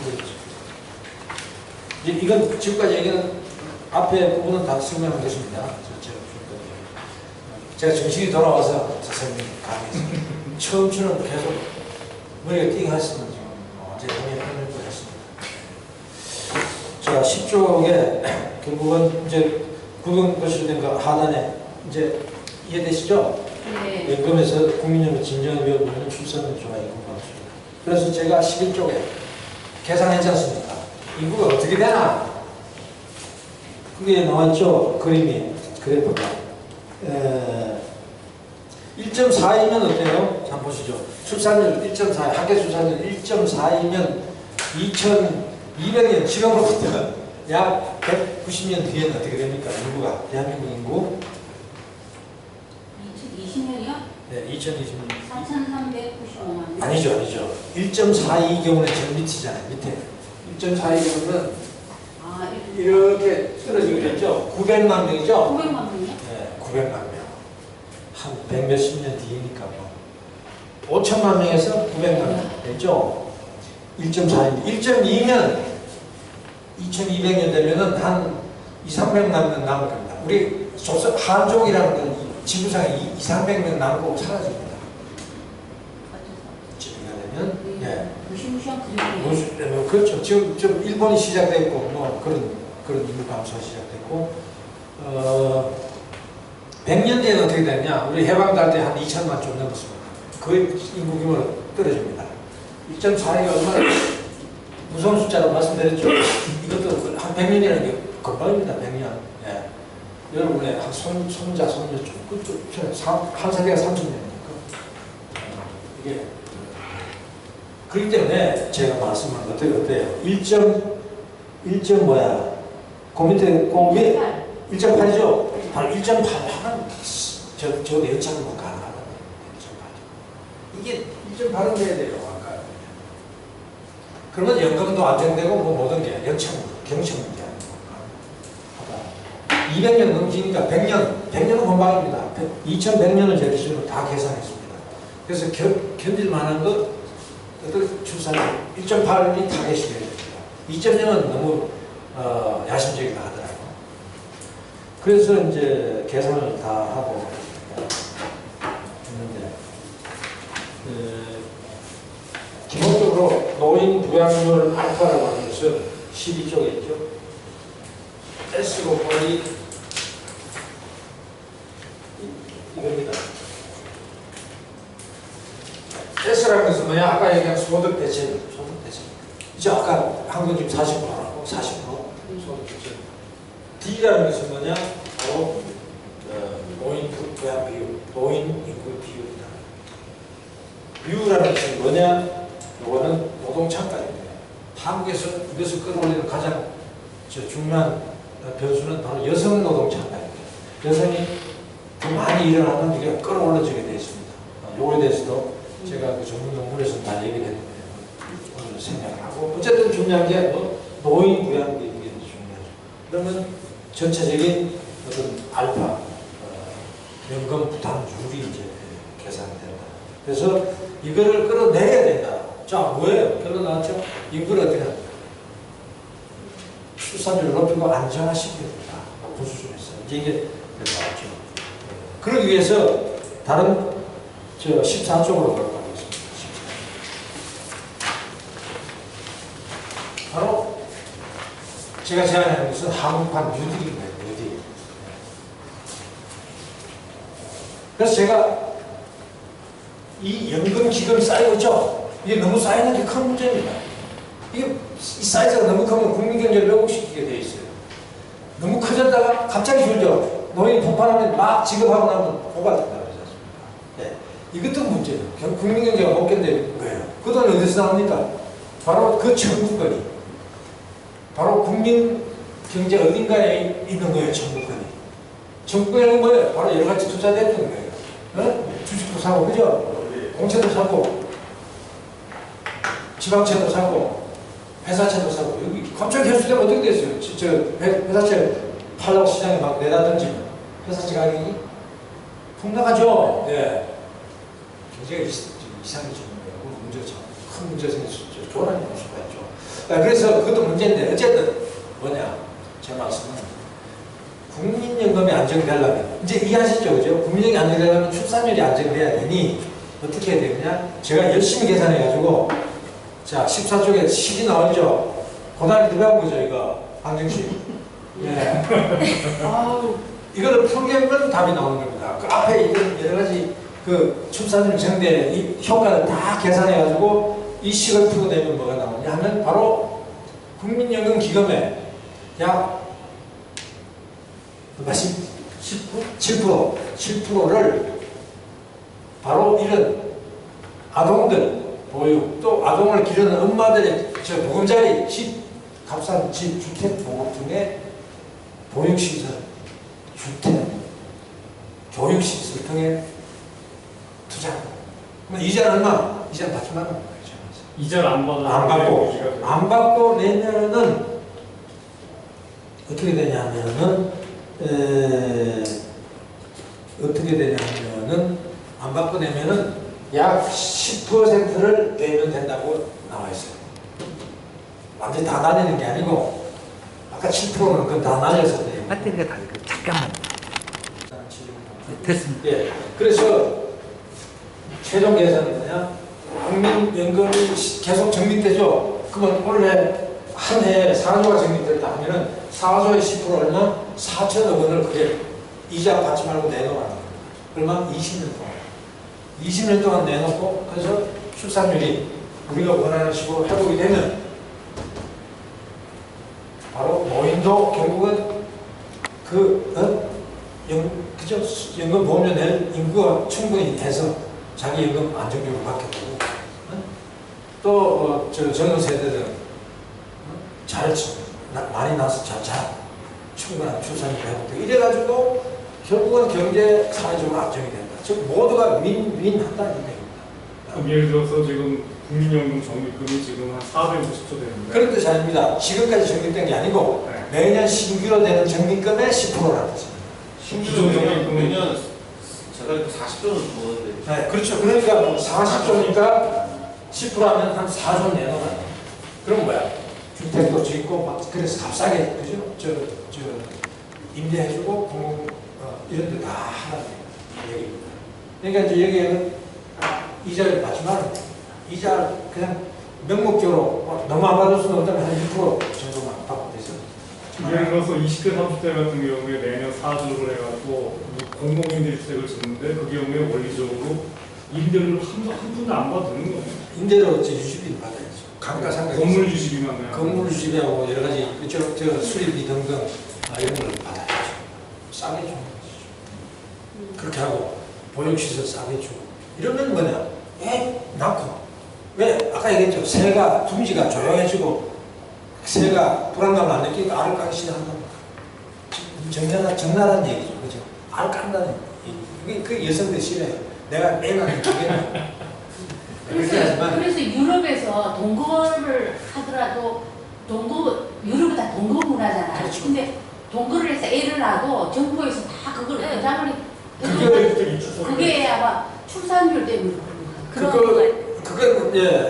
이제 이건 지금까지 얘기는 앞에 부분은 다 설명한 것입니다. 제가 정신이 돌아와서 선생님 강의에서 처음 주는 계속 머리가 띵 하시면 지금 언제 동의를 했습니다. 자 10쪽에 결국은 이제 구분 거실된 거 하단에 이제 이해되시죠? 네. 연금에서 국민연금 진정한 위험은 출산율 조화 인구 감소입니다. 그래서 제가 11쪽에 계산했지 않습니까? 인구가 어떻게 되나? 그게 나왔죠? 그림이 그래프가 1.4이면 어때요? 자 보시죠. 출산율 1.4, 학계 출산율 1.4이면 2200년 지금부터 약 190년 뒤에는 어떻게 됩니까? 인구가 대한민국 인구 2020년이요? 네, 2020년 4,395만. 아니죠. 1.42 경우는 저 밑이잖아요. 밑에 1.42 경우는 아, 이렇게 떨어지게 됐죠. 900만 명이죠. 900만 명이요? 네, 900만 명. 한 100 몇십 년 뒤니까 뭐 5천만 명에서 900만 명 됐죠. 1.4입니다. 1.2면 2200년 되면은 한 2, 300만 명 남을 겁니다. 우리 한족이라는 건 지구상에 2, 300명 남고 사라집니다. 지금가 되면 예. 무시무시한 그림이에요. 그렇죠. 지금 좀 일본이 시작됐고 뭐 그런 인구 감소가 시작됐고 100년 뒤에는 어떻게 되냐? 우리 해방될 때 한 2천만 좀 넘었습니다. 그 인구 규모는 떨어집니다. 1.4가 얼마나 무서운 숫자로 말씀드렸죠. 이것도 한 100년이라는 게 금방입니다. 100년. 예. 여러분의 손자, 손녀 한 세대가 30년이니까 이게 그렇기 때문에 제가 말씀한 것 어때요? 1점 뭐야? 그 밑에 그 위에 1.8이죠? 바로 1.8 하면 저 연착은 못 가능하다. 1.8. 이게 1.8은 돼야 돼요. 아까. 그러면 연금도 안정되고 뭐 모든 게 경청 문제 아닙니까? 200년 넘기니까 100년은 금방입니다. 2100년을 제 기준으로 다 계산했습니다. 그래서 견딜 만한 것 어떤 출산율 1.8이 타겟이 되야 됩니다. 2.0은 너무 야심적이다 하더라고요. 그래서 이제 계산을 다 하고 했는데 기본적으로 노인 부양률 알파라고 하는 것은 12쪽에 있죠. S 곱하기 이겁니다. S라는 것은 뭐냐? 아까 얘기한 소득 대체. 이제 아까 한국 지금 40%라고 40% 소득 대체. D라는 것은 뭐냐? 바로 노인 부양 비율, 노인 인구 비율이다. U라는 것은 뭐냐? 요거는 노동 창가입니다. 한국에서 이것을 끌어올리는 가장 중요한 변수는 바로 여성 노동 창가입니다. 여성이 더 많이 일어나면 이게 끌어올려지게 되어 있습니다. 요거에 대해서도 제가 그 전문 논문에서 다 얘기를 했는데 오늘 생각을 하고 어쨌든 중요한 게 노인 부양 비율이 중요하죠. 그러면 전체적인 어떤 알파 연금 부담률이 이제 계산이 된다. 그래서 이거를 끌어내야 된다. 자, 뭐예요? 결론 나왔죠? 인구를 어떻게 합니까? 출산율을 높이고 안정화시켜야 된다. 높은 수준에서. 이제 이게 나왔죠. 그러기 위해서 다른 14쪽으로 돌아가겠습니다. 바로 제가 제안하는 것은 한국판 뉴딜인 거예요. 뉴딜. 그래서 제가 이 연금 기금 쌓이고 있죠? 이게 너무 쌓이는 게 큰 문제입니다. 이게 이 사이즈가 너무 크면 국민 경제를 왜곡시키게 돼 있어요. 너무 커졌다가 갑자기 줄죠. 노인 폭발하면 막 지급하고 나면 고갈된다 그러지 않습니까? 네. 이것도 문제예요. 국민 경제가 못 견디는 거예요. 그 돈이 어디서 나옵니까? 바로 그 청구권이. 바로 국민 경제 어딘가에 있는 거예요. 청구권이. 청구권이 뭐예요? 바로 여러 가지 투자되는 거예요. 어? 주식도 사고, 그죠? 공채도 사고, 지방채도 사고, 회사채도 사고. 여기 갑자기 해수되면 어떻게 됐어요? 회사채 팔라고 시장에 막 내다 던지면 회사채 가격이 폭락하죠. 예. 경제가 이상해지는 거예요. 문제가 큰 문제가 생길 수 있죠. 조란이 올 수가 있죠. 그래서 그것도 문제인데 어쨌든 뭐냐 제 말씀은 국민연금이 안정되려면 이제 이해하시죠, 그죠? 국민연금이 안정되려면 출산율이 안정돼야 되니 어떻게 해야 되느냐? 제가 열심히 계산해가지고 자 14쪽에 식이 나오죠. 고등학교 들어간 거죠, 이거 방정식. 예. 이거를 풀게면 답이 나오는 겁니다. 그 앞에 이런 여러 가지 그 출산율 정대 이 효과를 다 계산해가지고 이 식을 풀어내면 뭐가 나오냐 하면 바로 국민연금 기금에 약 7%를 바로 이런 아동들 보육 또 아동을 기르는 엄마들의 저 보금자리 집 값싼 집 주택 보급 등의 보육시설 주택 교육시설 등에 투자. 그럼 이자는 얼마? 이자는 받지만 원. 이자를 안 안 받고 내면은 어떻게 되냐면은 안 받고 내면은 약 10%를 내면 된다고 나와 있어요. 완전히 다 나뉘는 게 아니고 아까 7%는 그건 다 나뉘어서 돼요. 배터리가 다 잠깐만. 됐습니다. 예. 그래서 최종 계산은 뭐냐? 국민연금이 계속 적립되죠. 그러면 원래 한 해에 4조가 적립됐다 하면은 4조의 10% 얼마? 4천억 원을 그게 이자 받지 말고 내놓으라는 거예요. 얼마? 20년 동안. 20년 동안 내놓고 그래서 출산율이 우리가 원하는 식으로 회복이 되면 바로 노인도 결국은 그죠? 연금보험료 낼 인구가 충분히 해서 자기 연금 안정적으로 받게 되고 또 젊은 세대들은 많이 나서 충분한 출산이 회복되고 이래가지고 결국은 경제 사회적으로 안정이 된다. 즉 모두가 윈윈한다는 얘기입니다. 그럼 예를 들어서 지금 국민연금 적립금이 지금 한 450조 되는데 그런 뜻이 아닙니다. 지금까지 적립된 게 아니고 매년 신규로 되는 적립금의 10%라는 뜻입니다. 기존 적립금은 매년 제가 40조는 주었는데. 네, 그렇죠. 그러니까 40조니까 10%하면 한 4조 내놓아요. 그럼 뭐야? 주택도 짓고 그래서 값싸게 그죠? 임대해주고 공공 이런 데 다 하라는 얘기입니다. 그러니까 이제 여기에는 이자를 받지만 이자 그냥 명목적으로 너무 안 받을 수는 없다면 한 2% 정도만 받고 되죠. 예를 들어서 20대 30대 같은 경우에 매년 4조를 해가지고 공공임대주택을 짓는데 그 경우에 원리적으로 임대료를 한 푼도 안 받도 되는 거예요. 임대료 유지비를 받아야죠. 감가상각 건물 유지비만 내요. 건물 유지비하고 여러 가지 수리비 등등 이런 걸 받아야죠. 싸게 주는 거죠. 그렇게 하고 보육시설 싸게 주고 이러면 뭐냐? 낳고 왜 아까 얘기했죠. 새가 둥지가 조용해지고 새가 불안감을 안 느끼고 알을 까기 시작한다. 정나라는 얘기죠, 그죠? 알을 깐다는 얘기. 그게 여성들이 싫어요. 내가 애만 느끼겠나. 그래서 유럽에서 동거를 하더라도 유럽은 다 동거 문화잖아요. 그렇죠. 근데 동거를 해서 애를 낳아도 정부에서 다 그걸 네. 부담을 그게 아마 출산율 때문에 그런 거예요.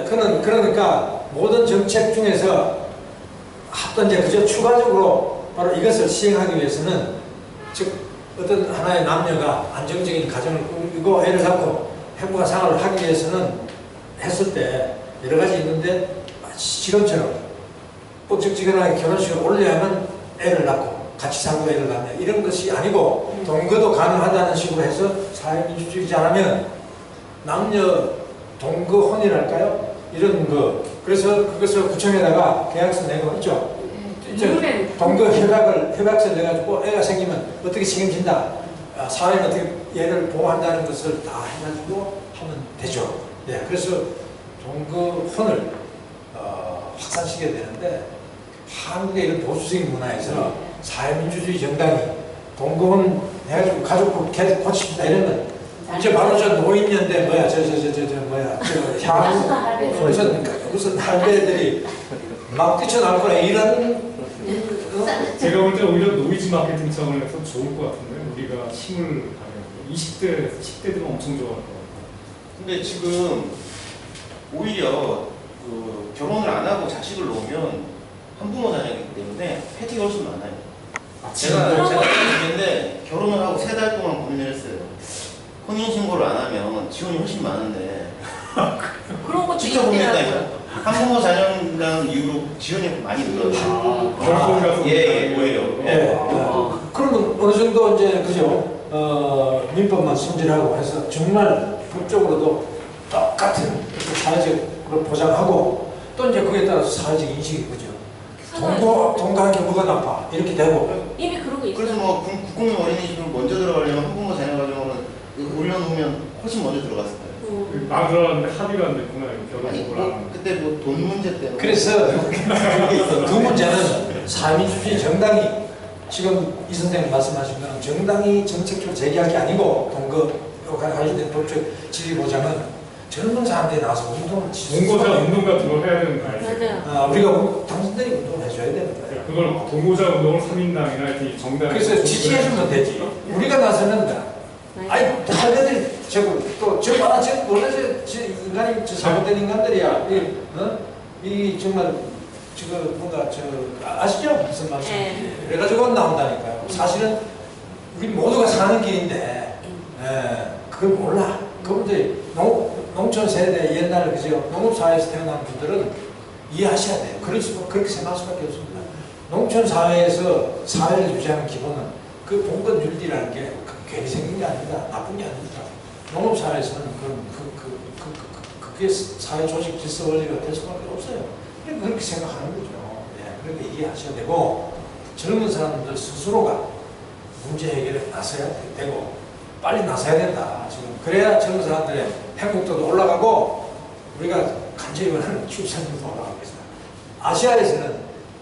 그러니까 모든 정책 중에서 합던제 그저 추가적으로 바로 이것을 시행하기 위해서는 즉 어떤 하나의 남녀가 안정적인 가정을 꾸리고 애를 낳고 행복한 생활을 하기 위해서는 했을 때 여러 가지 있는데 지금처럼 뻑적지근하게 결혼식을 올려야만 애를 낳고 같이 살고 애를 낳냐 이런 것이 아니고 동거도 가능하다는 식으로 해서 사회민주주의지 않으면 남녀 동거혼이랄까요? 이런 거 그래서 그것을 구청에다가 계약서 내고 있죠. 동거 협약서 내가지고 애가 생기면 어떻게 책임진다. 사회는 어떻게 얘를 보호한다는 것을 다 해가지고 하면 되죠. 예, 그래서 동거혼을 확산시켜야 되는데 한국의 이런 보수적인 문화에서 사회민주주의 정당이 동거혼 해가지고 가족을 계속 고칩니다 이러면 이제 바로 저 노인연대 뭐야 무슨 할배들이 막 뛰쳐나올 거야 이런 제가 볼 때 오히려 노이즈 마케팅 차원에서 좋을 것 같은데 우리가 힘을 가면 20대, 10대들은 엄청 좋아할 것 같아요. 근데 지금 오히려 그 결혼을 안 하고 자식을 놓으면 한부모 자녀이기 때문에 혜택이 훨씬 많아요. 제가 얘기했는데 결혼을 하고 3달 동안 고민을 했어요. 혼인신고를 안 하면 지원이 훨씬 많은데 그런 것도 진짜 있더라고요. 고민했다니까. 한부모 자녀라는 이유로 지원이 많이 늘어요. 결혼 가서 예, 오히려. 예. 그러면 어느 정도 이제 그죠? 민법만 승진하고 해서 정말 법적으로도 똑같은 사회적으로 보장하고 또 이제 그에 따라서 사회적 인식이 그죠? 동거한 게 뭐가 나빠 이렇게 되고 이미 그런 거 있어요. 그래서 뭐 국공립 어린이집을 먼저 들어가려면 한부모 자녀 가정으로는 올려놓으면 훨씬 먼저 들어갔을 거예요. 나 들어갔는데 합의가 안 됐구나. 결혼을 안 하고. 그때 뭐 돈 문제 때문에. 그래서 그 문제는 사회민주주의 정당이 지금 이 선생님 말씀하신 거는 정당이 정책적으로 제기할 게 아니고 동거 관련된 법적 지위 보장은 젊은 사람들이 나와서 운동을 동거자 운동 같은 걸 해야 되는 거 아니에요? 맞아요. 우리가 당신들이 운동을 해줘야 되는 거예요. 그걸 동거자 운동을 3인당이나 이렇게 정당. 그래서 지지해주면 되지. 우리가 나서는다. 아니, 할배들이 저 봐라, 원래 저 인간이 잘못된 인간들이야. 이 정말 뭔가 아시죠? 무슨 말씀인지. 네. 그래가지고 나온다니까요. 사실은 우리 모두가 사는 길인데, 그걸 몰라. 그분들이 농촌 세대 옛날 그죠? 농업사회에서 태어난 분들은 이해하셔야 돼요. 그렇게 생각할 수밖에 없습니다. 농촌 사회에서 사회를 유지하는 기본은 그 봉건 윤리라는 게 괜히 생긴 게 아닙니다. 나쁜 게 아닙니다. 농업사회에서는 그게 사회 조직 질서 원리가 될 수밖에 없어요. 그렇게 생각하는 거죠. 그렇게 이해하셔야 되고 젊은 사람들 스스로가 문제 해결에 나서야 되고 빨리 나서야 된다. 지금 그래야 젊은 사람들의 행복도도 올라가고 우리가 간절히 원하는 출산율도 올라가고 있습니다. 아시아에서는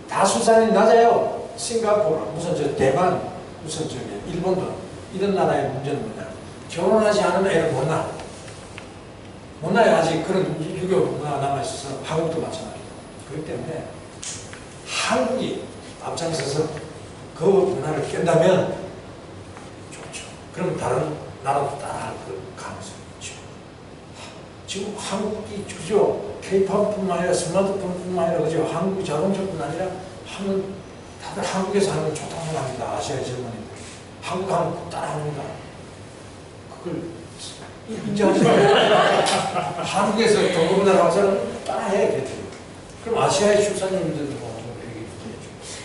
다 출산이 낮아요. 싱가포르, 우선 대만, 우선 일본도 이런 나라의 문제는 뭐냐? 결혼하지 않으면 애를 못 낳아. 못 낳아요. 아직 그런 유교 문화가 남아있어서 한국도 마찬가지입니다. 그렇기 때문에 한국이 앞장서서 그 문화를 깬다면 좋죠. 그럼 다른 나라도 따라할 그 가능성이 있죠. 지금 한국이 그죠? K-팝뿐만 아니라 스마트폰뿐만 아니라 그죠? 한국 자동차뿐 아니라 하면 다들 한국에서 하는 건 좋다고 합니다. 아시아의 젊은이들. 한국 하면 따라합니다. 그걸 인정하시나요? 한국에서 동거문화를 하자면 따라해. 그럼 아시아의 출산율 문제도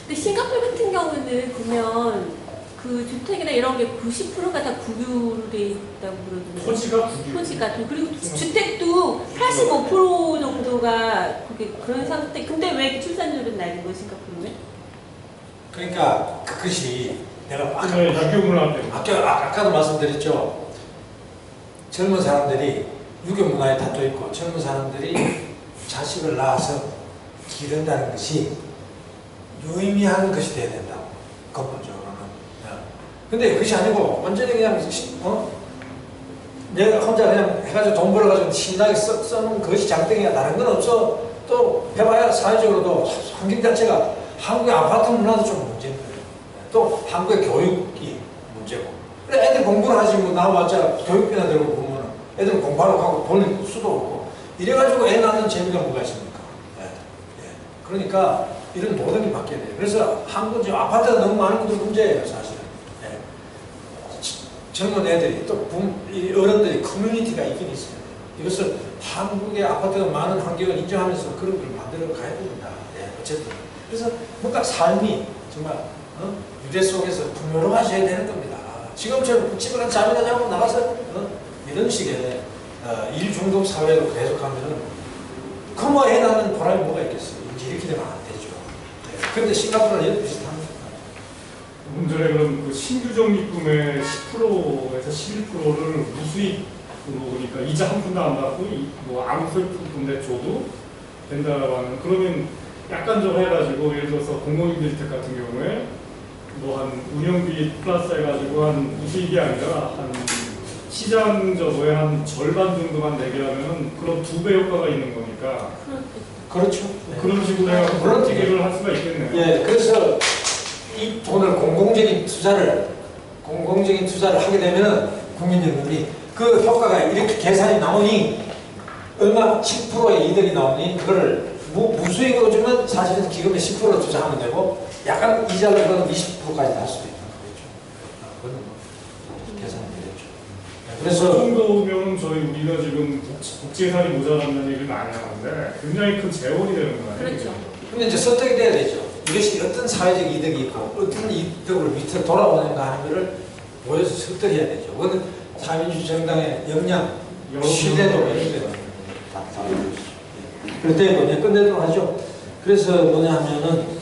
근데 싱가포르 같은 경우는 보면 그 주택이나 이런 게 90%가 다 국유로 돼 있다고 그러던데. 토지가 국유. 토지가 그리고 주택도 85% 정도가 그런 상태. 근데 왜 출산율은 낮은 거야 싱가포르는? 그러니까 그것이 내가 아까도 말씀드렸죠. 젊은 사람들이 유교 문화에 닫혀 있고 젊은 사람들이 자식을 낳아서 기른다는 것이 유의미한 것이 돼야 된다고根本적으로는. 근데 그것이 아니고 완전히 그냥 내가 혼자 그냥 해가지고 돈 벌어가지고 신나게 써놓은 그것이 장땡이야. 다른 건 없어. 또 해봐야 사회적으로도 환경 자체가 한국의 아파트 문화도 좀 문제인 거예요. 또 한국의 교육이 문제고. 그래 애들 공부를 하지 뭐 나와봤자 교육비나 들고 보면 애들 공부하러 가고 볼 수도 없고 이래가지고 애 낳는 재미가 뭐가 있습니까? 그러니까 이런 노력이 바뀌어야 돼요. 그래서 한국 지금 아파트가 너무 많은 것도 문제예요, 사실은. 젊은 애들이 또 어른들이 커뮤니티가 있긴 있어요. 이것을 한국의 아파트가 많은 환경을 인정하면서 그런 걸 만들어 가야 됩니다. 어쨌든. 그래서 뭔가 삶이 정말 유대 속에서 풍요로워져야 되는 겁니다. 지금처럼 집에 가서 잠이나 자고 나가서 이런 식의 일 중독 사회로 계속하면은 그뭐 애 낳는 보람이 뭐가 있겠어요. 이제 이렇게 되면 안 되죠. 그런데 싱가포르는 이런 비슷합니다. 문제는 그럼 그 신규 적립금의 10%에서 11%를 무수익으로 그러니까 이자 한 푼도 안 받고 뭐 아무 소득금 내줘도 된다라고 하는 그러면 약간 좀 해가지고 예를 들어서 공공임대주택 같은 경우에 뭐 한 운영비 플러스 해가지고 한 무수익이 아니라 한 시장 저거에 한 절반 정도만 내게 하면은 그런 2배 효과가 있는 거니까 그렇죠. 그런 식으로 해서 물론 대결을 할 수가 있겠네요. 그래서 이 돈을 공공적인 투자를 하게 되면은 국민연금이 그 효과가 이렇게 계산이 나오니 얼마 10%의 이득이 나오니 그거를 무수익으로 주면 사실은 기금에 10% 투자하면 되고 약간 이자를 그건 20%까지 날 수도 있는 거겠죠. 그건 계산이 되겠죠. 그 그래서 정도면 저희 우리가 지금 국제예산이 모자란다는 얘기를 많이 하는데 굉장히 큰 재원이 되는 거 아니에요? 그렇죠. 근데 이제 선택이 돼야 되죠. 이것이 어떤 사회적 이득이 있고 어떤 이득을 밑으로 돌아오는가 하는 것을 보여서 선택해야 되죠. 그거는 자민주의 정당의 역량, 신뢰도 이런 게 다 다르죠. 그럴 때 뭐냐 끝내도록 하죠. 그래서 뭐냐 하면은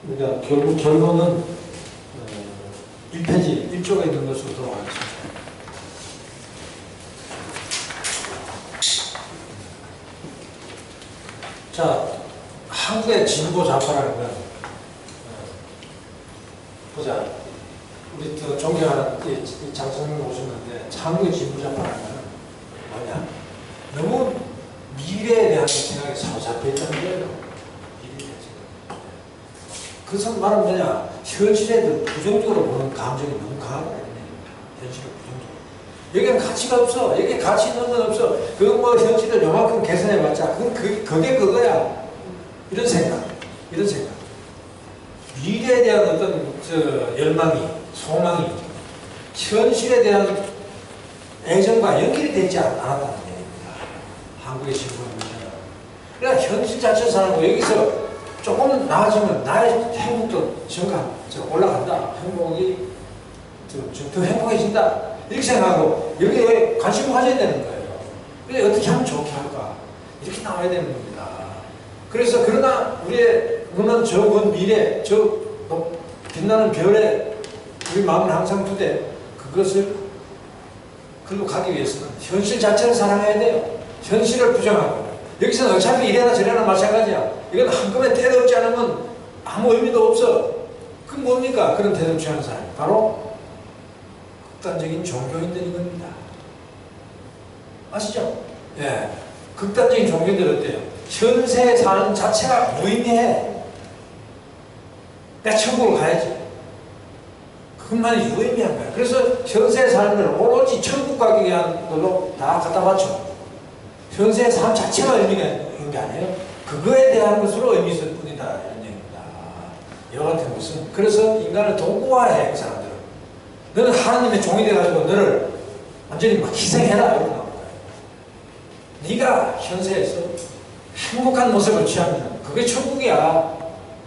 우리가 결론은 1페이지 1조가 있는 것으로 돌아가겠습니다. 자, 한국의 진보 좌파라는 건 보자. 우리 또 존경하는 장선생 오셨는데 한국의 진보 좌파라는 건 뭐냐? 너무 미래에 대한 생각이 사로잡혀 있다는 거예요. 미래에 대한 생각. 그 말은 뭐냐? 현실에 부정적으로 보는 감정이 너무 강하다. 현실을 부정적으로. 여기는 가치가 없어. 여기에 가치 있는 건 없어. 그건 뭐 현실을 요만큼 계산해봤자 그게 그거야. 이런 생각. 미래에 대한 어떤 열망이, 소망이 현실에 대한 애정과 연결이 되지 않았다는 얘기입니다. 한국의 진보의 문제는. 그러니까 현실 자체를 살고 여기서 조금 나아지면 나의 행복도 올라간다. 행복이 더 행복해진다. 이렇게 생각하고 여기에 관심을 가져야 되는 거예요. 그래서 어떻게 하면 좋게 할까? 이렇게 나와야 되는 겁니다. 그래서 그러나 우리의 눈은 저 먼 미래, 저 빛나는 별에 우리 마음은 항상 두되 그것을 글로 가기 위해서는 현실 자체를 사랑해야 돼요. 현실을 부정하고 여기서는 어차피 이래나 저래나 마찬가지야. 이건 한꺼번에 때려없지 않으면 아무 의미도 없어. 그건 뭡니까? 그런 태도를 취하는 사람 바로 극단적인 종교인들인 겁니다. 아시죠? 예. 극단적인 종교인들 어때요? 현세에 사는 자체가 무의미해. 내가 천국을 가야지. 그것만이 유의미한 거야. 그래서 현세에 사는 걸 오로지 천국 가기 위한 걸로 다 갖다 바쳐. 현세의 삶 자체가 의미가 있는 게 아니에요. 그거에 대한 것으로 의미 있을 뿐이다. 이런 얘기입니다. 이와 같은 것은. 그래서 인간을 도구화해, 그 사람들은. 너는 하나님의 종이 돼가지고 너를 완전히 막 희생해라. 이렇게 나오는 거예요. 네가 현세에서 행복한 모습을 취하면 그게 천국이야.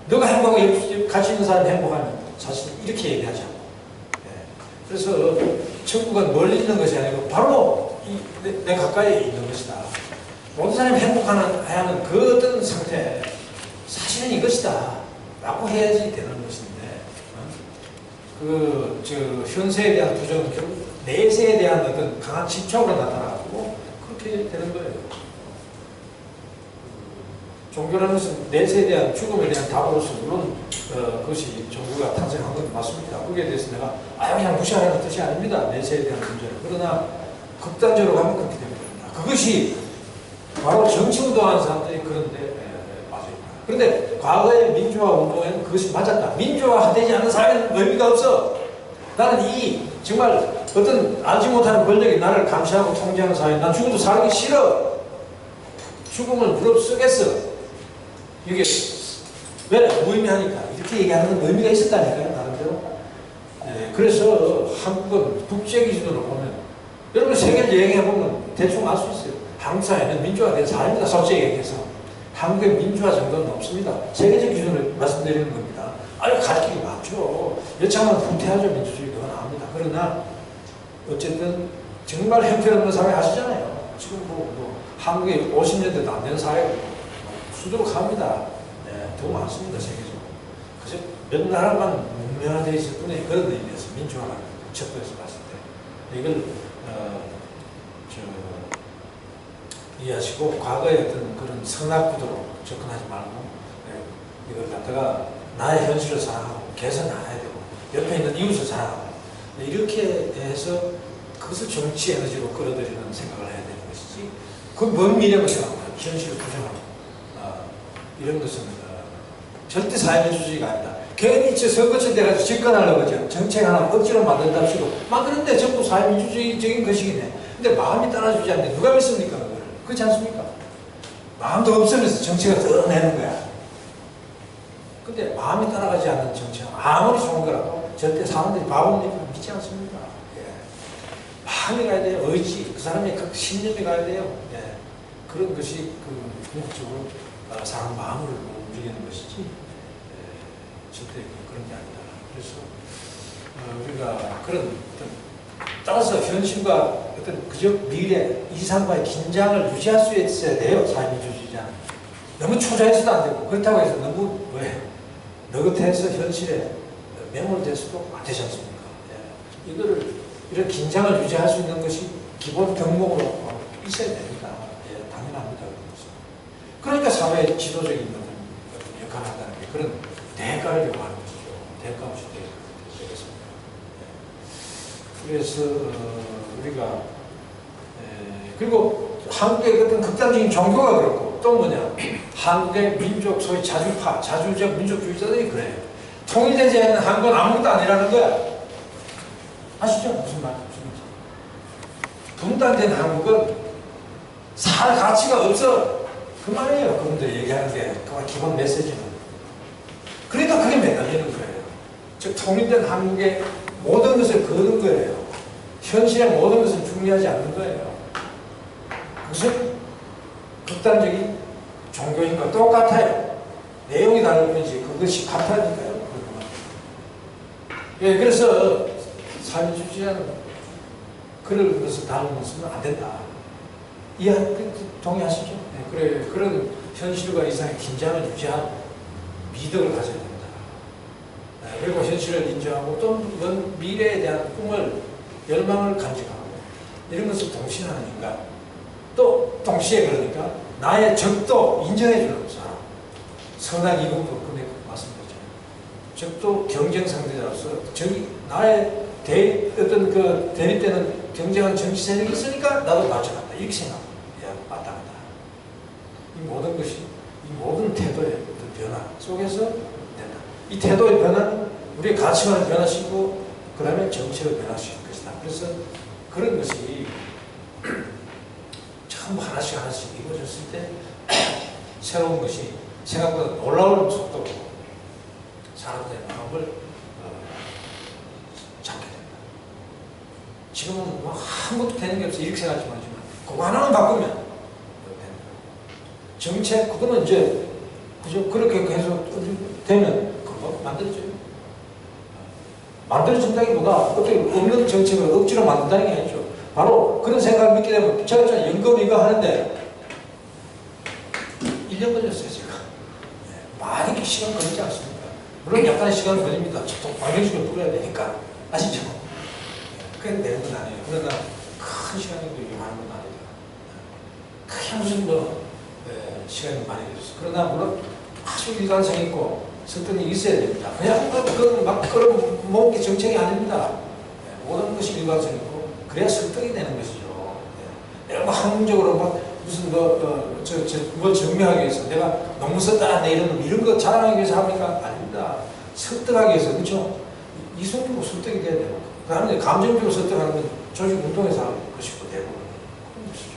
너가 행복하고 같이 있는 사람이 행복하면 사실 이렇게 얘기하지 않고. 그래서 천국은 멀리 있는 것이 아니고 바로 내 가까이에 있는 것이다. 모든 사람이 행복하는 그 어떤 상태, 사실은 이것이다 라고 해야지 되는 것인데 현세에 대한 부정은 결국 내세에 대한 어떤 강한 집착으로 나타나고 그렇게 되는 거예요. 종교라는 것은 내세에 대한 죽음에 대한 답으로서 물론 그것이 종교가 탄생한 건 맞습니다. 거기에 대해서 내가 그냥 무시하라는 뜻이 아닙니다. 내세에 대한 문제를. 그러나 극단적으로 가면 그렇게 됩니다. 그것이 바로 정치운동하는 사람들이 그런데 맞아요. 그런데 과거의 민주화 운동에는 그것이 맞았다. 민주화되지 않는 사회는 의미가 없어. 나는 정말 어떤 알지 못하는 권력이 나를 감시하고 통제하는 사회, 난 죽어도 살기 싫어. 죽음을 무릅쓰겠어. 이게 왜 무의미하니까 이렇게 얘기하는 건 의미가 있었다니까요. 나름대로. 그래서 한국은 국제 기준으로 보면 여러분 세계를 여행해보면 대충 알 수 있어요. 한국 사회는 민주화된 사회입니다. 솔직히 얘기해서. 한국의 민주화 정도는 없습니다. 세계적 기준으로 말씀드리는 겁니다. 갈 길이 많죠. 여차하면 후퇴하죠. 민주주의가 나옵니다. 그러나 어쨌든 정말 형편없는 사회 아시잖아요. 지금 한국에 50년대도 안 되는 사회고 수두로 갑니다. 더 많습니다. 세계적으로. 그래서 몇 나라만 문명화되어 있을 뿐에 그런 의미에서 민주화라는 척도에서 봤을 때 이걸 이해하시고 과거의 어떤 그런 선악구도로 접근하지 말고 이걸 갖다가 나의 현실을 사랑하고 개선해야 되고 옆에 있는 이웃을 사랑하고 이렇게 해서 그것을 정치 에너지로 끌어들이는 생각을 해야 되는 것이지 그 먼 미래만 생각하고 현실을 부정하고 이런 것은 절대 사회민주주의가 아니다. 괜히 선거철 돼가지고 집권하려고 정책 하나 억지로 만든답시고 막 그런데 전부 사회민주주의적인 것이긴 해. 근데 마음이 따라주지 않는데 누가 믿습니까 그걸? 그렇지 않습니까? 마음도 없으면서 정책을 드러내는 거야. 근데 마음이 따라가지 않는 정책은 아무리 좋은 거라도 절대 사람들이 바보니까 믿지 않습니다. 예. 마음이 가야 돼요. 의지, 그 사람의 그 신념이 가야 돼요. 예. 그런 것이 궁극적으로 사람 마음을 움직이는 것이지 절대 그런 게 아니다. 그래서 우리가 그런 따라서 현실과 어떤 그저 미래, 이상과의 긴장을 유지할 수 있어야 돼요. 사회민주주의자는. 너무 초조해서도 안 되고 그렇다고 해서 너무 너긋해서 현실에 매몰돼서도 안 되지 않습니까? 예. 이거를 이런 긴장을 유지할 수 있는 것이 기본 덕목으로 있어야 됩니다. 예, 당연합니다. 그러니까 사회의 지도적인 역할을 한다는 게 그런 대가를 요구하는 것이죠. 대가 없이 되겠습니다. 그래서 우리가 그리고 한국의 어떤 극단적인 종교가 그렇고 또 뭐냐 한국의 민족 소위 자주파, 자주적 민족주의자들이 그래요. 통일되지 않는 한국은 아무것도 아니라는 거야. 아시죠? 무슨 말인지. 분단된 한국은 살 가치가 없어. 그 말이에요. 그분들 얘기하는 게 그 기본 메시지는. 그러니까 그게 매달리는 거예요. 즉 통일된 한국의 모든 것을 거둔 거예요. 현실의 모든 것을 중요하지 않는 거예요. 무슨 극단적인 종교인과 똑같아요. 내용이 다를 뿐이지 그것이 같다니까요. 예, 그래서 사회주의자는 그런 것을 다루면서는 안 된다. 동의하시죠? 네, 그래, 그런 현실과 이상의 긴장을 유지한 미덕을 가져야 된다. 네, 그리고 현실을 인정하고 또 먼 미래에 대한 꿈을, 열망을 간직하고 이런 것을 동시하는 인간. 또 동시에 그러니까 나의 적도 인정해주는 사람. 선악 이공도 끝내 말씀드렸죠. 적도 경쟁 상대자로서 나의 어떤 그 대립되는 경쟁하는 정치 세력이 있으니까 나도 맞춰간다. 이렇게 생각합니다. 맞다. 이 모든 것이, 이 모든 태도의 어떤 변화 속에서 된다. 이 태도의 변화는 우리의 가치관을 변화시키고 그 다음에 정책을 변화시킬 것이다. 그래서 그런 것이 전부 하나씩 이루어졌을 때 새로운 것이 생각보다 놀라운 속도로 사람들의 마음을 잡게 된다. 지금은 뭐 아무것도 되는 게 없어 이렇게 생각하지만 그거 하나만 바꾸면 된다. 정책 그거는 이제 그저 그렇게 계속 되면 그거 만들어져요. 만들어진다기보다 어떻게 없는 정책을 억지로 만든다는 게 아니죠. 바로 그런 생각을 믿게 되면 제가 연금 이거 하는데 1년 걸렸어요 제가. 많이 시간 걸리지 않습니까? 물론 약간의 시간은 걸립니다. 또 방정식을 풀어야 되니까 아시죠? 그게 되는 건 아니에요. 그러나 큰 시간이 걸리고 하는 건 아니다. 크게 무슨 시간이 많이 걸렸어요. 그러나 물론 아주 일관성 있고 설득이 있어야 됩니다. 그냥 막 끌어모으기 정책이 아닙니다. 모든 것이 일관성 있고 그래야 설득이 되는 것이죠. 내가 막 학문적으로 막 무슨 뭘 증명하기 위해서 내가 논문 썼다 이런 거 자랑하기 위해서 합니까? 아닙니다. 설득하기 위해서 그렇죠? 이성적으로 설득이 돼야 되고 그 다음에 감정적으로 설득하는 건 조직 운동에서 하는 것이고 대부분 그런 것이죠.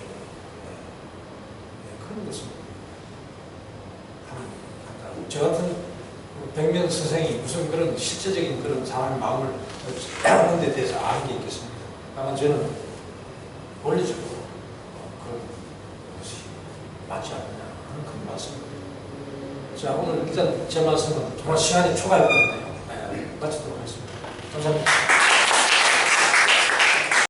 그런 것은 한다. 저 같은 백면 선생이 무슨 그런 실제적인 그런 사람의 마음을 하는 데 대해서 아는 게 있겠습니다. 다만 저는 원리적으로 그런 것이 맞지 않느냐 하는 큰 말씀입니다. 자, 오늘 일단 제 말씀은 정말 시간이 초과했거든요. 마치도록 하겠습니다. 감사합니다.